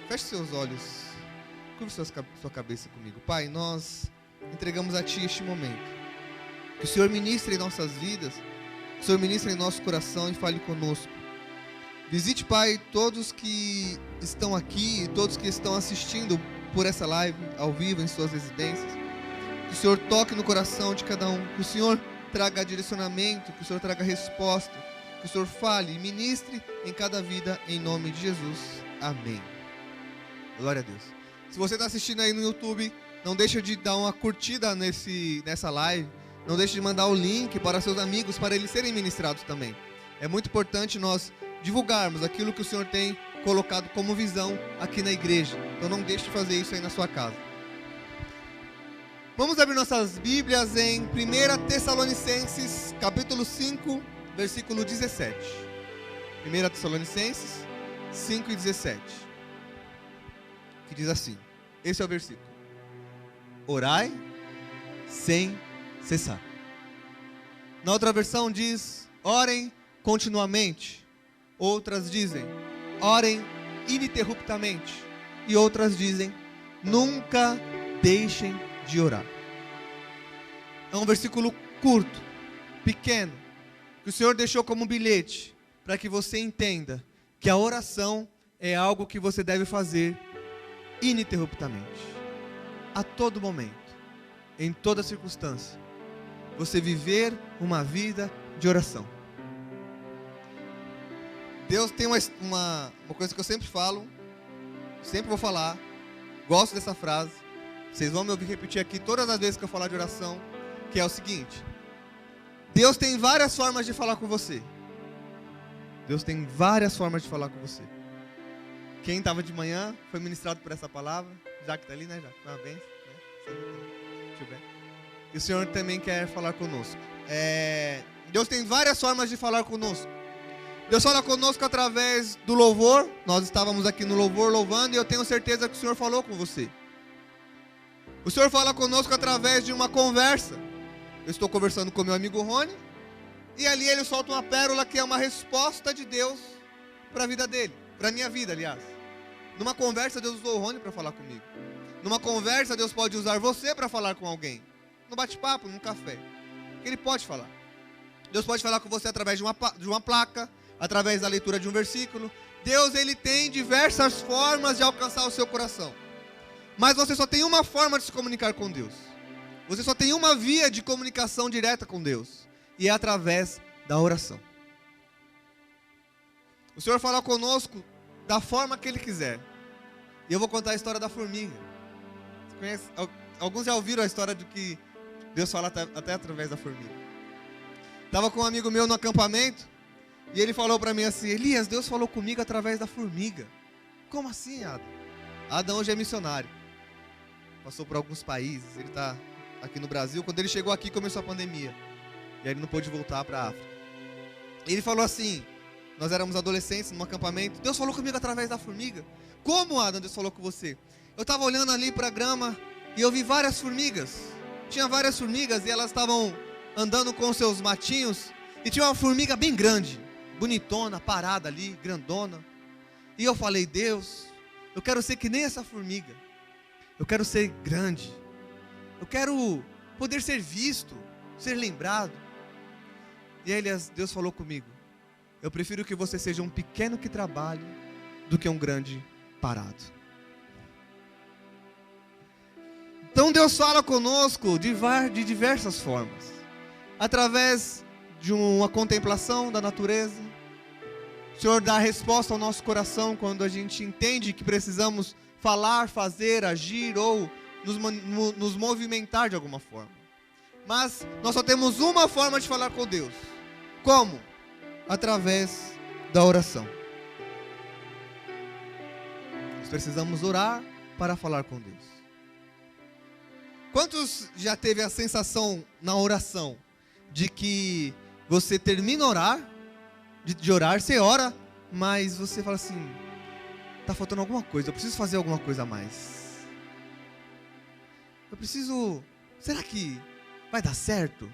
Feche seus olhos, curve sua cabeça comigo. Pai, nós entregamos a Ti este momento. Que o Senhor ministre em nossas vidas, que o Senhor ministre em nosso coração e fale conosco. Visite, Pai, todos que estão aqui e todos que estão assistindo por essa live ao vivo em suas residências. Que o Senhor toque no coração de cada um, que o Senhor traga direcionamento, que o Senhor traga resposta, que o Senhor fale e ministre em cada vida, em nome de Jesus. Amém. Glória a Deus. Se você está assistindo aí no YouTube, não deixa de dar uma curtida nessa live, não deixe de mandar o link para seus amigos, para eles serem ministrados também. É muito importante nós divulgarmos aquilo que o Senhor tem colocado como visão aqui na igreja. Então não deixe de fazer isso aí na sua casa. Vamos abrir nossas Bíblias em 1 Tessalonicenses, capítulo 5, versículo 17. 1 Tessalonicenses 5 e 17. Que diz assim, esse é o versículo. Orai sem cessar. Na outra versão diz, orem continuamente. Outras dizem, orem ininterruptamente. E outras dizem, nunca deixem de orar. É um versículo curto, pequeno, que o Senhor deixou como bilhete, para que você entenda que a oração é algo que você deve fazer ininterruptamente, a todo momento, em toda circunstância, você viver uma vida de oração. Deus tem uma coisa que eu sempre falo, sempre vou falar, gosto dessa frase, vocês vão me ouvir repetir aqui todas as vezes que eu falar de oração, que é o seguinte: Deus tem várias formas de falar com você. Deus tem várias formas de falar com você. Quem estava de manhã foi ministrado por essa palavra. Jaque está ali, né, Jaque? Parabéns. Né? E o Senhor também quer falar conosco. Deus tem várias formas de falar conosco. Deus fala conosco através do louvor. Nós estávamos aqui no louvor louvando e eu tenho certeza que o Senhor falou com você. O Senhor fala conosco através de uma conversa. Eu estou conversando com meu amigo Rony e ali ele solta uma pérola que é uma resposta de Deus para a vida dele, para a minha vida, aliás. Numa conversa Deus usou o Rony para falar comigo. Numa conversa Deus pode usar você para falar com alguém. No bate-papo, num café. Ele pode falar. Deus pode falar com você através de uma placa, através da leitura de um versículo. Deus, ele tem diversas formas de alcançar o seu coração. Mas você só tem uma forma de se comunicar com Deus. Você só tem uma via de comunicação direta com Deus. E é através da oração. O Senhor fala conosco da forma que Ele quiser. E eu vou contar a história da formiga. Você conhece? Alguns já ouviram a história de que Deus fala até através da formiga. Estava com um amigo meu no acampamento. E ele falou para mim assim: Elias, Deus falou comigo através da formiga. Como assim, Adam? Adam hoje é missionário. Passou por alguns países. Ele está aqui no Brasil. Quando ele chegou aqui, começou a pandemia. E aí ele não pôde voltar para a África. Ele falou assim: nós éramos adolescentes num acampamento. Deus falou comigo através da formiga. Como, Adam, Deus falou com você? Eu estava olhando ali para a grama e eu vi várias formigas. Tinha várias formigas e elas estavam andando com seus matinhos. E tinha uma formiga bem grande, bonitona, parada ali, grandona. E eu falei: Deus, eu quero ser que nem essa formiga. Eu quero ser grande. Eu quero poder ser visto, ser lembrado. E aí Deus falou comigo: eu prefiro que você seja um pequeno que trabalhe do que um grande parado. Então Deus fala conosco de diversas formas. Através de uma contemplação da natureza. O Senhor dá a resposta ao nosso coração quando a gente entende que precisamos falar, fazer, agir ou nos movimentar de alguma forma. Mas nós só temos uma forma de falar com Deus. Como? Através da oração. Nós precisamos orar para falar com Deus. Quantos já teve a sensação na oração de que você termina de orar, você ora, mas você fala assim: está faltando alguma coisa, eu preciso fazer alguma coisa a mais. Será que vai dar certo?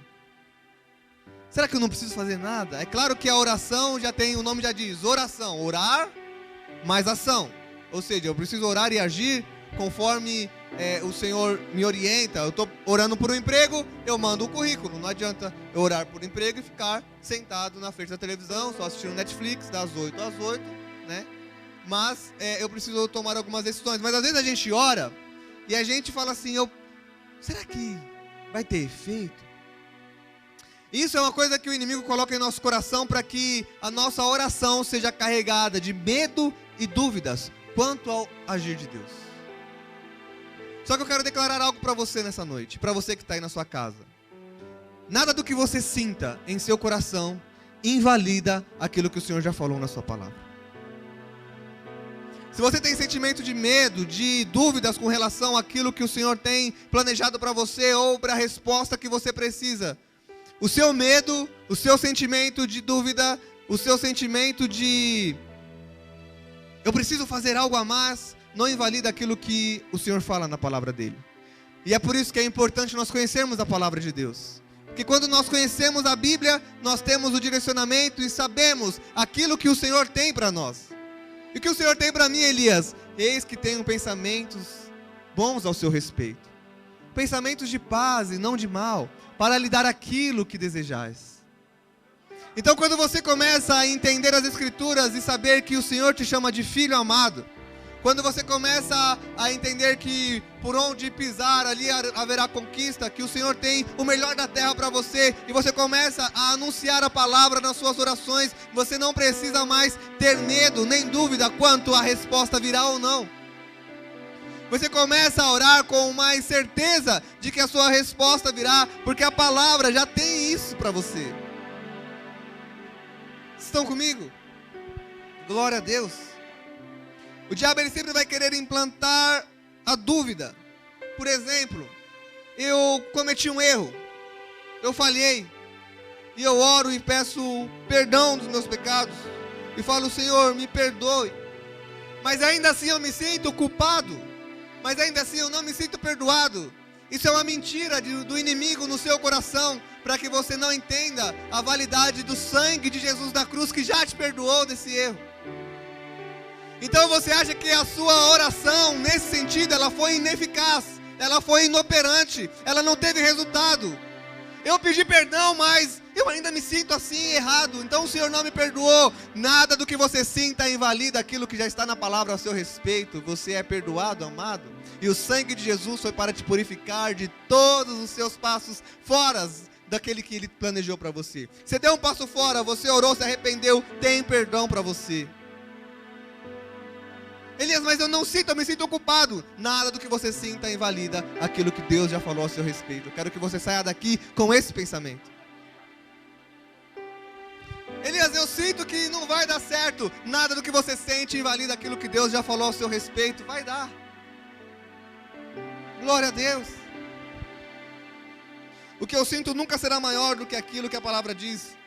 Será que eu não preciso fazer nada? É claro que a oração já tem, o nome já diz, oração, orar mais ação. Ou seja, eu preciso orar e agir conforme o Senhor me orienta. Eu estou orando por um emprego, eu mando um currículo. Não adianta eu orar por um emprego e ficar sentado na frente da televisão, só assistindo Netflix, das 8 às 8, né? Mas eu preciso tomar algumas decisões. Mas às vezes a gente ora e a gente fala assim, será que vai ter efeito? Isso é uma coisa que o inimigo coloca em nosso coração para que a nossa oração seja carregada de medo e dúvidas quanto ao agir de Deus. Só que eu quero declarar algo para você nessa noite, para você que está aí na sua casa. Nada do que você sinta em seu coração invalida aquilo que o Senhor já falou na sua palavra. Se você tem sentimento de medo, de dúvidas com relação àquilo que o Senhor tem planejado para você ou para a resposta que você precisa, o seu medo, o seu sentimento de dúvida, o seu sentimento de eu preciso fazer algo a mais, não invalida aquilo que o Senhor fala na palavra dele. E é por isso que é importante nós conhecermos a palavra de Deus. Porque quando nós conhecemos a Bíblia, nós temos o direcionamento e sabemos aquilo que o Senhor tem para nós. E o que o Senhor tem para mim, Elias? Eis que tenho pensamentos bons ao seu respeito. Pensamentos de paz e não de mal, para lhe dar aquilo que desejais. Então quando você começa a entender as Escrituras e saber que o Senhor te chama de filho amado, quando você começa a entender que por onde pisar ali haverá conquista, que o Senhor tem o melhor da terra para você, e você começa a anunciar a palavra nas suas orações, você não precisa mais ter medo nem dúvida quanto a resposta virá ou não. Você começa a orar com mais certeza de que a sua resposta virá, porque a palavra já tem isso para você. Estão comigo? Glória a Deus. O diabo ele sempre vai querer implantar a dúvida. Por exemplo, eu cometi um erro, eu falhei, e eu oro e peço perdão dos meus pecados, e falo, Senhor, me perdoe, mas ainda assim eu me sinto culpado, mas ainda assim eu não me sinto perdoado. Isso é uma mentira do inimigo no seu coração, para que você não entenda a validade do sangue de Jesus da cruz, que já te perdoou desse erro. Então você acha que a sua oração, nesse sentido, ela foi ineficaz, ela foi inoperante, ela não teve resultado. Eu pedi perdão, mas eu ainda me sinto assim errado, então o Senhor não me perdoou. Nada do que você sinta invalida aquilo que já está na palavra a seu respeito. Você é perdoado, amado, e o sangue de Jesus foi para te purificar de todos os seus passos fora daquele que Ele planejou para você. Você deu um passo fora, você orou, se arrependeu, tem perdão para você. Elias, mas eu não sinto, eu me sinto ocupado. Nada do que você sinta invalida aquilo que Deus já falou a seu respeito. Eu quero que você saia daqui com esse pensamento. Elias, eu sinto que não vai dar certo. Nada do que você sente invalida aquilo que Deus já falou a seu respeito. Vai dar. Glória a Deus. O que eu sinto nunca será maior do que aquilo que a palavra diz.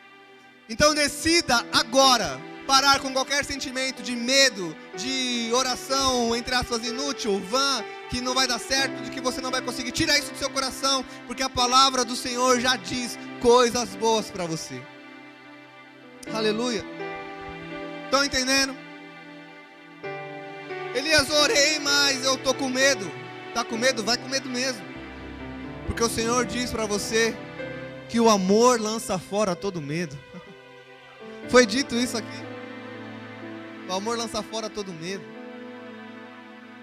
Então decida agora parar com qualquer sentimento de medo, de oração, entre aspas, inútil, vã, que não vai dar certo, de que você não vai conseguir. Tira isso do seu coração, porque a palavra do Senhor já diz coisas boas para você. Aleluia. Estão entendendo? Elias, orei, mas eu estou com medo. Está com medo? Vai com medo mesmo. Porque o Senhor diz para você que o amor lança fora todo medo. Foi dito isso aqui. O amor lança fora todo medo.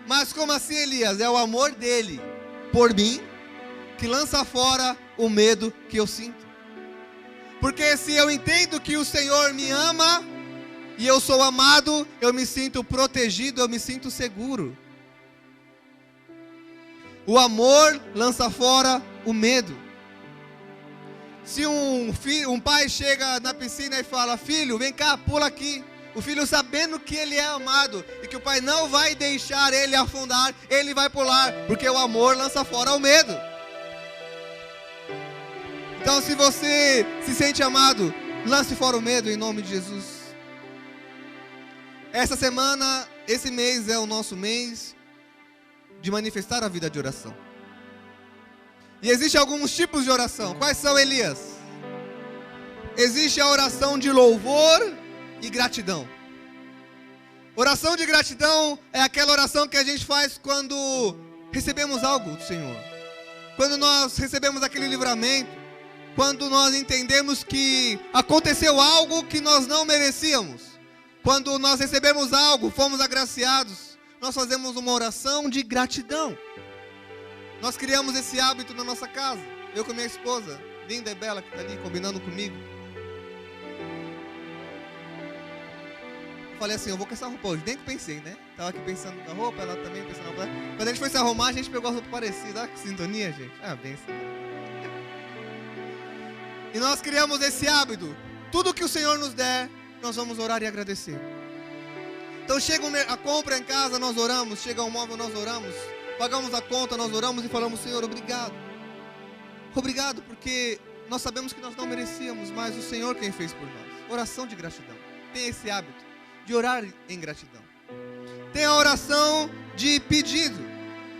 Mas como assim, Elias? É o amor dele por mim que lança fora o medo que eu sinto. Porque se eu entendo que o Senhor me ama e eu sou amado, eu me sinto protegido, eu me sinto seguro. O amor lança fora o medo. Se um pai chega na piscina e fala, filho, vem cá, pula aqui. O filho, sabendo que ele é amado e que o pai não vai deixar ele afundar, ele vai pular, porque o amor lança fora o medo. Então, se você se sente amado, lance fora o medo em nome de Jesus. Essa semana, esse mês é o nosso mês de manifestar a vida de oração. E existem alguns tipos de oração. Quais são, Elias? Existe a oração de louvor e gratidão. Oração de gratidão é aquela oração que a gente faz quando recebemos algo do Senhor. Quando nós recebemos aquele livramento. Quando nós entendemos que aconteceu algo que nós não merecíamos. Quando nós recebemos algo, fomos agraciados. Nós fazemos uma oração de gratidão. Nós criamos esse hábito na nossa casa. Eu com minha esposa, linda e bela, que está ali combinando comigo. Falei assim, eu vou com essa roupa hoje. Nem que pensei, né? Tava aqui pensando na roupa, ela também pensando na roupa. Quando a gente foi se arrumar, a gente pegou a roupa parecida. Olha que sintonia, gente. Ah, benção. E nós criamos esse hábito. Tudo que o Senhor nos der, nós vamos orar e agradecer. Então chega a compra em casa, nós oramos. Chega o móvel, nós oramos. Pagamos a conta, nós oramos e falamos, Senhor, obrigado. Obrigado porque nós sabemos que nós não merecíamos, mas o Senhor quem fez por nós. Oração de gratidão. Tem esse hábito de orar em gratidão. Tem a oração de pedido.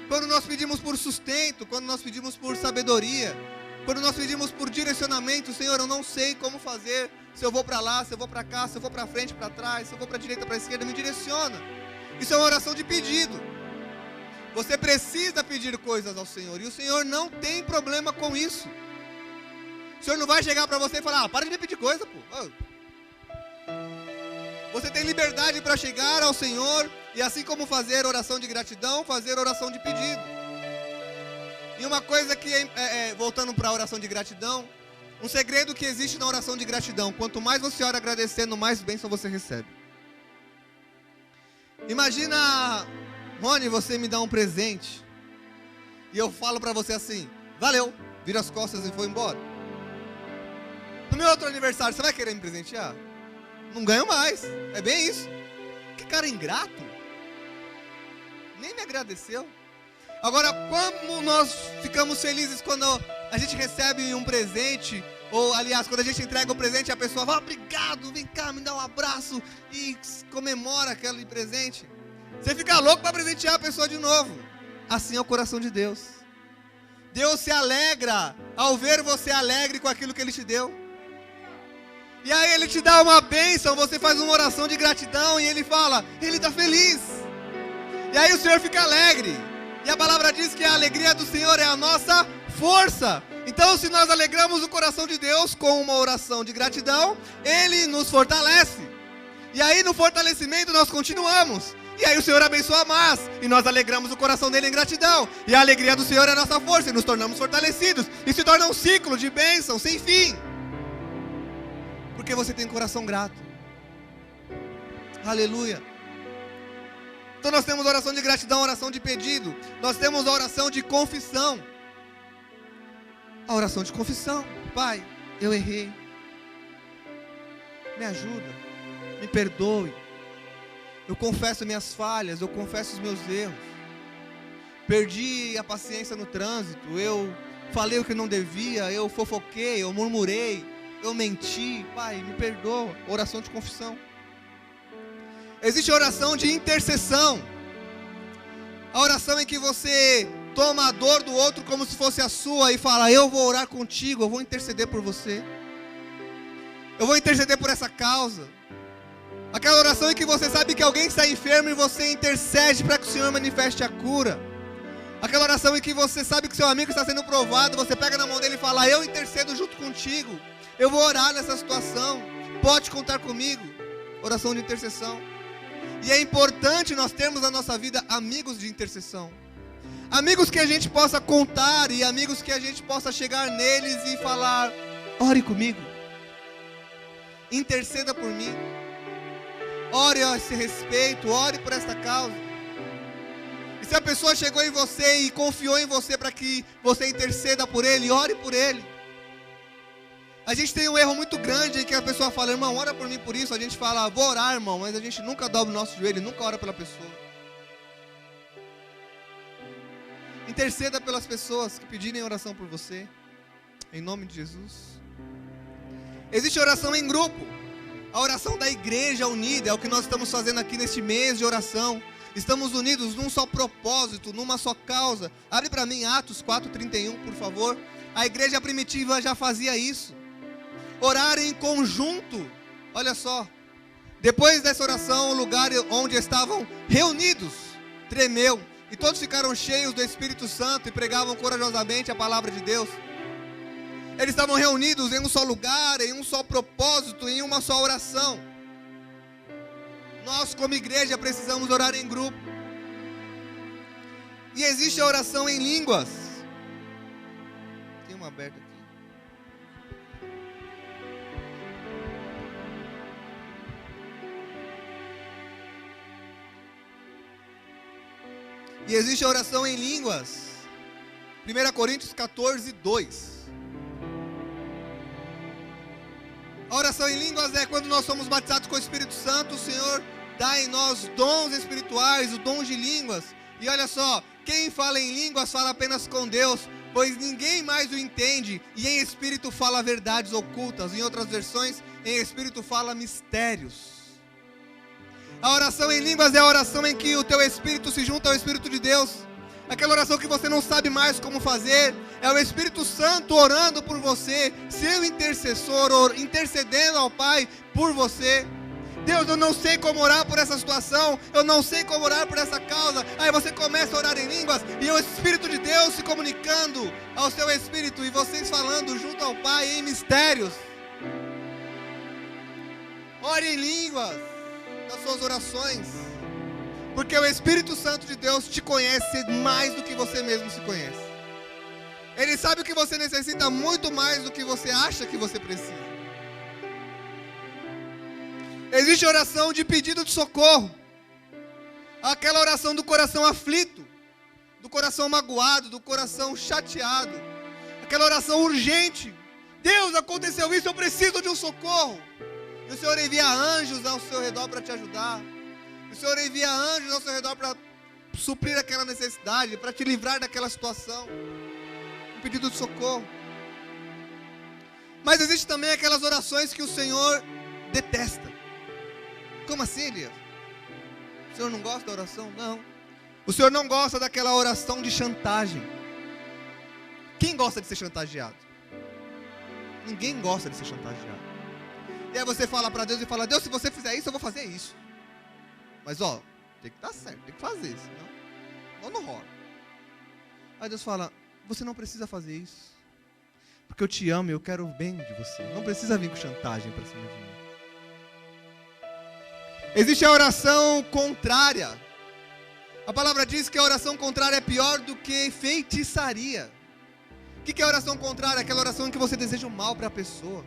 Quando nós pedimos por sustento, quando nós pedimos por sabedoria, quando nós pedimos por direcionamento, Senhor, eu não sei como fazer, se eu vou para lá, se eu vou para cá, se eu vou para frente, para trás, se eu vou para a direita, para a esquerda, me direciona. Isso é uma oração de pedido. Você precisa pedir coisas ao Senhor, e o Senhor não tem problema com isso. O Senhor não vai chegar para você e falar, para de me pedir coisa, pô. Você tem liberdade para chegar ao Senhor e assim como fazer oração de gratidão, fazer oração de pedido. E uma coisa que, voltando para a oração de gratidão, um segredo que existe na oração de gratidão, quanto mais você ora agradecendo, mais bênção você recebe. Imagina, Rony, você me dá um presente e eu falo para você assim, valeu, vira as costas e foi embora. No meu outro aniversário, você vai querer me presentear? Não ganho mais, é bem isso. Que cara ingrato. Nem me agradeceu. Agora, como nós ficamos felizes quando a gente recebe um presente, ou aliás, quando a gente entrega um presente, a pessoa fala, obrigado, vem cá, me dá um abraço e comemora aquele presente. Você fica louco para presentear a pessoa de novo. Assim é o coração de Deus. Deus se alegra ao ver você alegre com aquilo que Ele te deu. E aí Ele te dá uma bênção, você faz uma oração de gratidão e Ele fala, Ele está feliz. E aí o Senhor fica alegre. E a palavra diz que a alegria do Senhor é a nossa força. Então se nós alegramos o coração de Deus com uma oração de gratidão, Ele nos fortalece. E aí no fortalecimento nós continuamos. E aí o Senhor abençoa mais. E nós alegramos o coração dele em gratidão. E a alegria do Senhor é a nossa força. E nos tornamos fortalecidos. E se torna um ciclo de bênção sem fim. Porque você tem coração grato. Aleluia. Então nós temos a oração de gratidão, a oração de pedido. Nós temos a oração de confissão. A oração de confissão. Pai, eu errei. Me ajuda. Me perdoe. Eu confesso minhas falhas. Eu confesso os meus erros. Perdi a paciência no trânsito. Eu falei o que não devia. Eu fofoquei. Eu murmurei. Eu menti. Pai, me perdoa. Oração de confissão. Existe a oração de intercessão. A oração em que você toma a dor do outro como se fosse a sua e fala, eu vou orar contigo, eu vou interceder por você. Eu vou interceder por essa causa. Aquela oração em que você sabe que alguém está enfermo e você intercede para que o Senhor manifeste a cura. Aquela oração em que você sabe que seu amigo está sendo provado, você pega na mão dele e fala, eu intercedo junto contigo. Eu vou orar nessa situação. Pode contar comigo. Oração de intercessão. E é importante nós termos na nossa vida amigos de intercessão. Amigos que a gente possa contar e amigos que a gente possa chegar neles e falar, ore comigo. Interceda por mim. Ore a esse respeito, ore por esta causa. E se a pessoa chegou em você e confiou em você para que você interceda por ele, ore por ele. A gente tem um erro muito grande em que a pessoa fala, irmão, ora por mim por isso. A gente fala, vou orar, irmão, mas a gente nunca dobra o nosso joelho, nunca ora pela pessoa. Interceda pelas pessoas que pedirem oração por você, em nome de Jesus. Existe oração em grupo, a oração da igreja unida, é o que nós estamos fazendo aqui neste mês de oração. Estamos unidos num só propósito, numa só causa. Abre para mim Atos 4:31, por favor. A igreja primitiva já fazia isso. Orar em conjunto, olha só, Depois dessa oração, o lugar onde estavam reunidos tremeu, e todos ficaram cheios do Espírito Santo e pregavam corajosamente a palavra de Deus. Eles estavam reunidos em um só lugar, em um só propósito, em uma só oração. Nós, como igreja, precisamos orar em grupo. E existe a oração em línguas. Tem uma aberta aqui. E existe a oração em línguas. 1 Coríntios 14, 2. A oração em línguas é quando nós somos batizados com o Espírito Santo, o Senhor dá em nós dons espirituais, o dom de línguas. E olha só, quem fala em línguas fala apenas com Deus, pois ninguém mais o entende, e em espírito fala verdades ocultas. Em outras versões, em espírito fala mistérios. A oração em línguas é a oração em que o teu espírito se junta ao Espírito de Deus. Aquela oração que você não sabe mais como fazer, é o Espírito Santo orando por você, seu intercessor, intercedendo ao Pai por você. Deus, eu não sei como orar por essa situação, eu não sei como orar por essa causa. Aí você começa a orar em línguas, e o Espírito de Deus se comunicando ao seu Espírito, e vocês falando junto ao Pai em mistérios. Ore em línguas nas suas orações, porque o Espírito Santo de Deus te conhece mais do que você mesmo se conhece. Ele sabe o que você necessita muito mais do que você acha que você precisa. Existe oração de pedido de socorro, aquela oração do coração aflito, do coração magoado, do coração chateado, aquela oração urgente. Deus, aconteceu isso, eu preciso de um socorro. E o Senhor envia anjos ao seu redor para te ajudar. O Senhor envia anjos ao seu redor para suprir aquela necessidade, para te livrar daquela situação. Um pedido de socorro. Mas existe também aquelas orações que o Senhor detesta. Como assim, Elias? O Senhor não gosta da oração? Não. O Senhor não gosta daquela oração de chantagem. Quem gosta de ser chantageado? Ninguém gosta de ser chantageado. E aí você fala para Deus e fala: Deus, se você fizer isso, eu vou fazer isso. Mas ó, tem que estar certo, tem que fazer, senão não rola. Aí Deus fala: você não precisa fazer isso, porque eu te amo e eu quero o bem de você. Não precisa vir com chantagem para cima de mim. Existe a oração contrária. A palavra diz que a oração contrária é pior do que feitiçaria. O que é a oração contrária? Aquela oração em que você deseja o mal para a pessoa.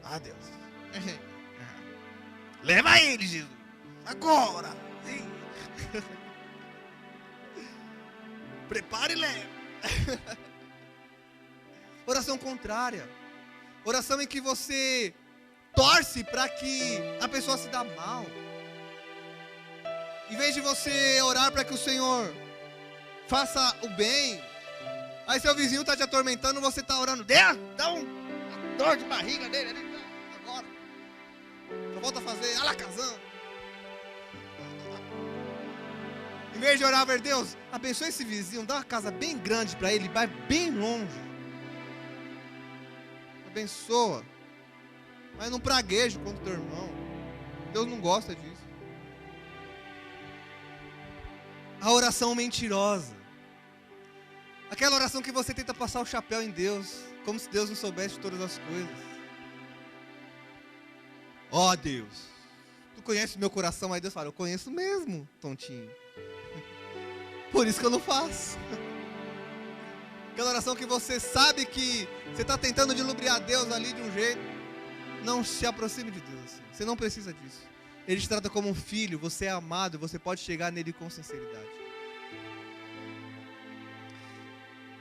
Ah, Deus. Leva ele, Jesus. Agora. Prepare e leve. Oração contrária. Oração em que você torce para que a pessoa se dá mal. Em vez de você orar para que o Senhor faça o bem, aí seu vizinho está te atormentando, você está orando: Deus, dá uma dor de barriga nele ali, agora. Só volta a fazer alakazam. Em vez de orar para Deus, abençoe esse vizinho, dá uma casa bem grande para ele, vai bem longe. Abençoa. Mas não pragueje contra o teu irmão. Deus não gosta disso. A oração mentirosa. Aquela oração que você tenta passar o chapéu em Deus, como se Deus não soubesse de todas as coisas. Ó Deus, tu conhece meu coração? Aí Deus fala: eu conheço mesmo, tontinho. Por isso que eu não faço. Aquela oração que você sabe que você está tentando dilubriar Deus ali de um jeito. Não se aproxime de Deus assim. Você não precisa disso. Ele te trata como um filho, você é amado, você pode chegar nele com sinceridade.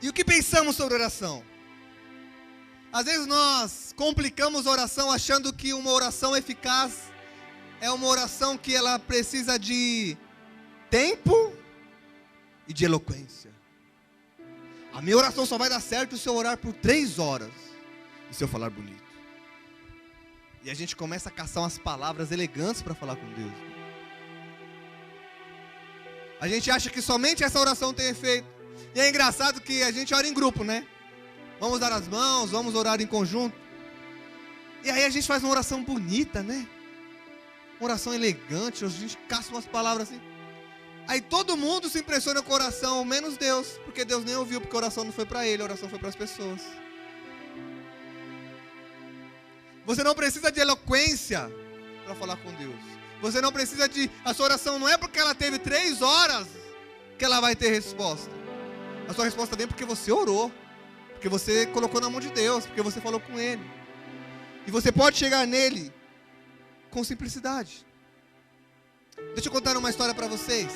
E o que pensamos sobre oração? Às vezes nós complicamos a oração achando que uma oração eficaz é uma oração que ela precisa de tempo e de eloquência. A minha oração só vai dar certo se eu orar por 3 horas e se eu falar bonito. E a gente começa a caçar umas palavras elegantes para falar com Deus. A gente acha que somente essa oração tem efeito. E é engraçado que a gente ora em grupo, né? Vamos dar as mãos, vamos orar em conjunto. E aí a gente faz uma oração bonita, né? uma oração elegante, a gente caça umas palavras assim. Aí todo mundo se impressiona com a oração, menos Deus, porque Deus nem ouviu, porque a oração não foi para ele, a oração foi para as pessoas. Você não precisa de eloquência para falar com Deus. Você não precisa de... A sua oração não é porque ela teve 3 horas que ela vai ter resposta. A sua resposta vem porque você orou, porque você colocou na mão de Deus, porque você falou com Ele. E você pode chegar nele com simplicidade. Deixa eu contar uma história para vocês.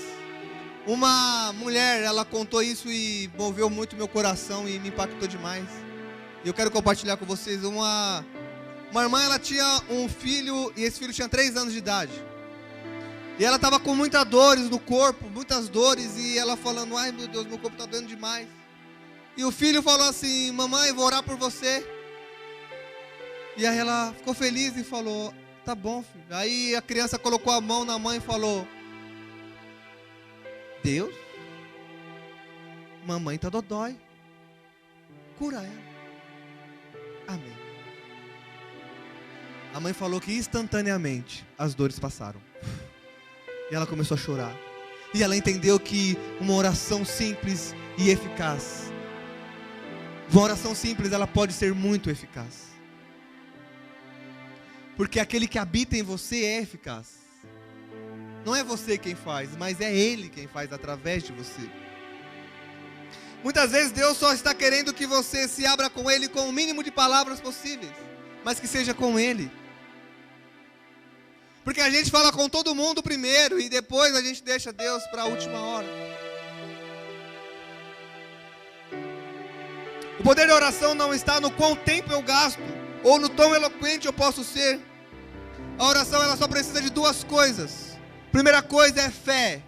Uma mulher, ela contou isso e moveu muito meu coração e me impactou demais. E eu quero compartilhar com vocês. Uma irmã, ela tinha um filho e esse filho tinha 3 anos de idade. E ela estava com muitas dores no corpo, muitas dores, e ela falando, ai meu Deus, meu corpo está doendo demais. E o filho falou assim, mamãe, vou orar por você. E aí ela ficou feliz e falou, tá bom, filho. Aí a criança colocou a mão na mãe e falou, Deus, mamãe tá dodói, cura ela. Amém. A mãe falou que instantaneamente as dores passaram. E ela começou a chorar. E ela entendeu que uma oração simples e eficaz, uma oração simples, ela pode ser muito eficaz. Porque aquele que habita em você é eficaz. Não é você quem faz, mas é Ele quem faz através de você. Muitas vezes Deus só está querendo que você se abra com Ele com o mínimo de palavras possíveis, mas que seja com Ele. Porque a gente fala com todo mundo primeiro e depois a gente deixa Deus para a última hora. O poder da oração não está no quão tempo eu gasto ou no tão eloquente eu posso ser. A oração, ela só precisa de 2 coisas. A primeira coisa é fé.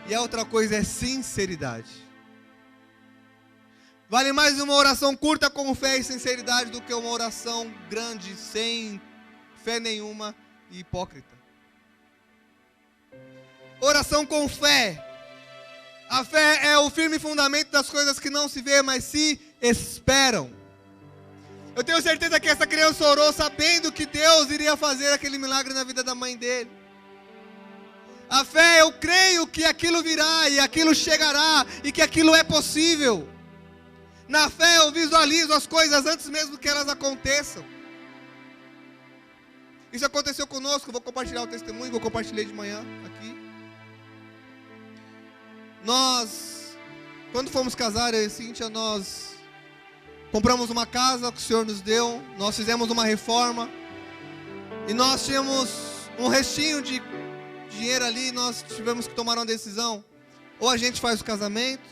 E a outra coisa é sinceridade. Vale mais uma oração curta com fé e sinceridade do que uma oração grande, sem fé nenhuma e hipócrita. Oração com fé. A fé é o firme fundamento das coisas que não se vê, mas se esperam. Eu tenho certeza que essa criança orou sabendo que Deus iria fazer aquele milagre na vida da mãe dele. A fé, eu creio que aquilo virá e aquilo chegará e que aquilo é possível. Na fé eu visualizo as coisas antes mesmo que elas aconteçam. Isso aconteceu conosco, vou compartilhar o testemunho, vou compartilhar de manhã aqui. Nós, quando fomos casar, eu e Cíntia, nós compramos uma casa que o Senhor nos deu, nós fizemos uma reforma e nós tínhamos um restinho de dinheiro ali, nós tivemos que tomar uma decisão. Ou a gente faz o casamento,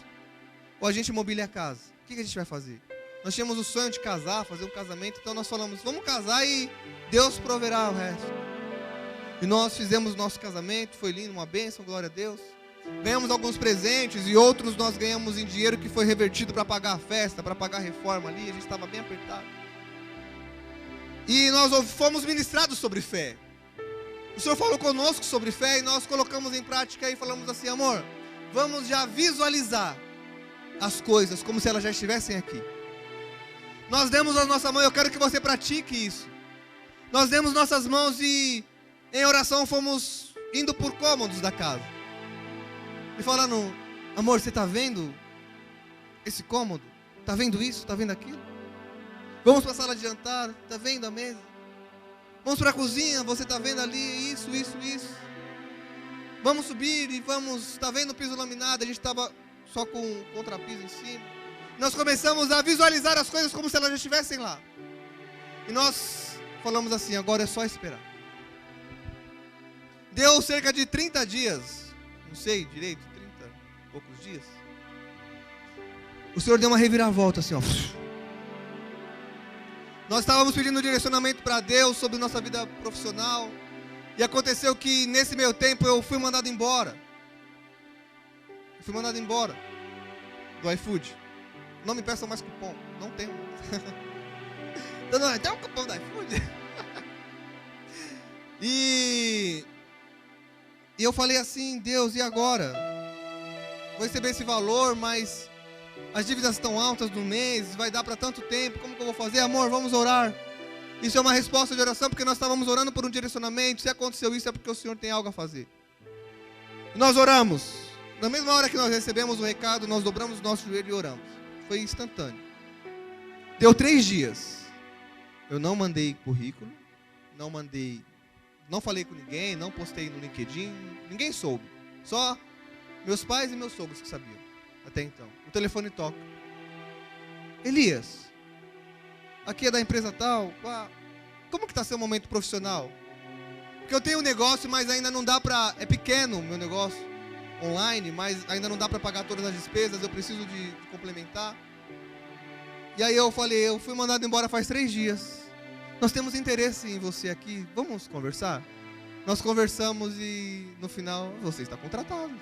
ou a gente mobília a casa. O que a gente vai fazer? Nós tínhamos o sonho de casar, fazer um casamento, então nós falamos, vamos casar e Deus proverá o resto. E nós fizemos o nosso casamento, foi lindo, uma bênção, glória a Deus. Ganhamos alguns presentes e outros nós ganhamos em dinheiro que foi revertido para pagar a festa, para pagar a reforma ali, a gente estava bem apertado. E nós fomos ministrados sobre fé. O Senhor falou conosco sobre fé e nós colocamos em prática e falamos assim, amor, vamos já visualizar as coisas como se elas já estivessem aqui. Nós demos a nossa mão, eu quero que você pratique isso. Nós demos nossas mãos e em oração fomos indo por cômodos da casa. E falando, amor, você está vendo esse cômodo? Está vendo isso? Está vendo aquilo? Vamos para a sala de jantar, está vendo a mesa? Vamos para a cozinha, você está vendo ali isso. Vamos subir e vamos, está vendo o piso laminado? A gente estava só com o contrapiso em cima. Nós começamos a visualizar as coisas como se elas já estivessem lá. E nós falamos assim, agora é só esperar. Deu cerca de 30 dias, não sei direito, 30 e poucos dias. O Senhor deu uma reviravolta assim, ó. Nós estávamos pedindo direcionamento para Deus sobre nossa vida profissional. E aconteceu que nesse meio tempo eu fui mandado embora. Do iFood. Não me peçam mais cupom, não tenho. Não, tem um cupom do iFood. E eu falei assim, Deus, e agora? Vou receber esse valor, mas as dívidas estão altas no mês, vai dar para tanto tempo, como que eu vou fazer? Amor, vamos orar. Isso é uma resposta de oração, porque nós estávamos orando por um direcionamento. Se aconteceu isso, é porque o Senhor tem algo a fazer. Nós oramos. Na mesma hora que nós recebemos o recado, nós dobramos o nosso joelho e oramos. Foi instantâneo. Deu 3 dias. Eu não mandei currículo, não falei com ninguém, não postei no LinkedIn, ninguém soube. Só meus pais e meus sogros que sabiam, até então. O telefone toca. Elias, aqui é da empresa tal, como que está seu momento profissional? Porque eu tenho um negócio, mas ainda não dá para, é pequeno o meu negócio, online, mas ainda não dá para pagar todas as despesas, eu preciso de complementar. E aí eu falei, eu fui mandado embora faz 3 dias. Nós temos interesse em você aqui, vamos conversar? Nós conversamos e no final, você está contratado.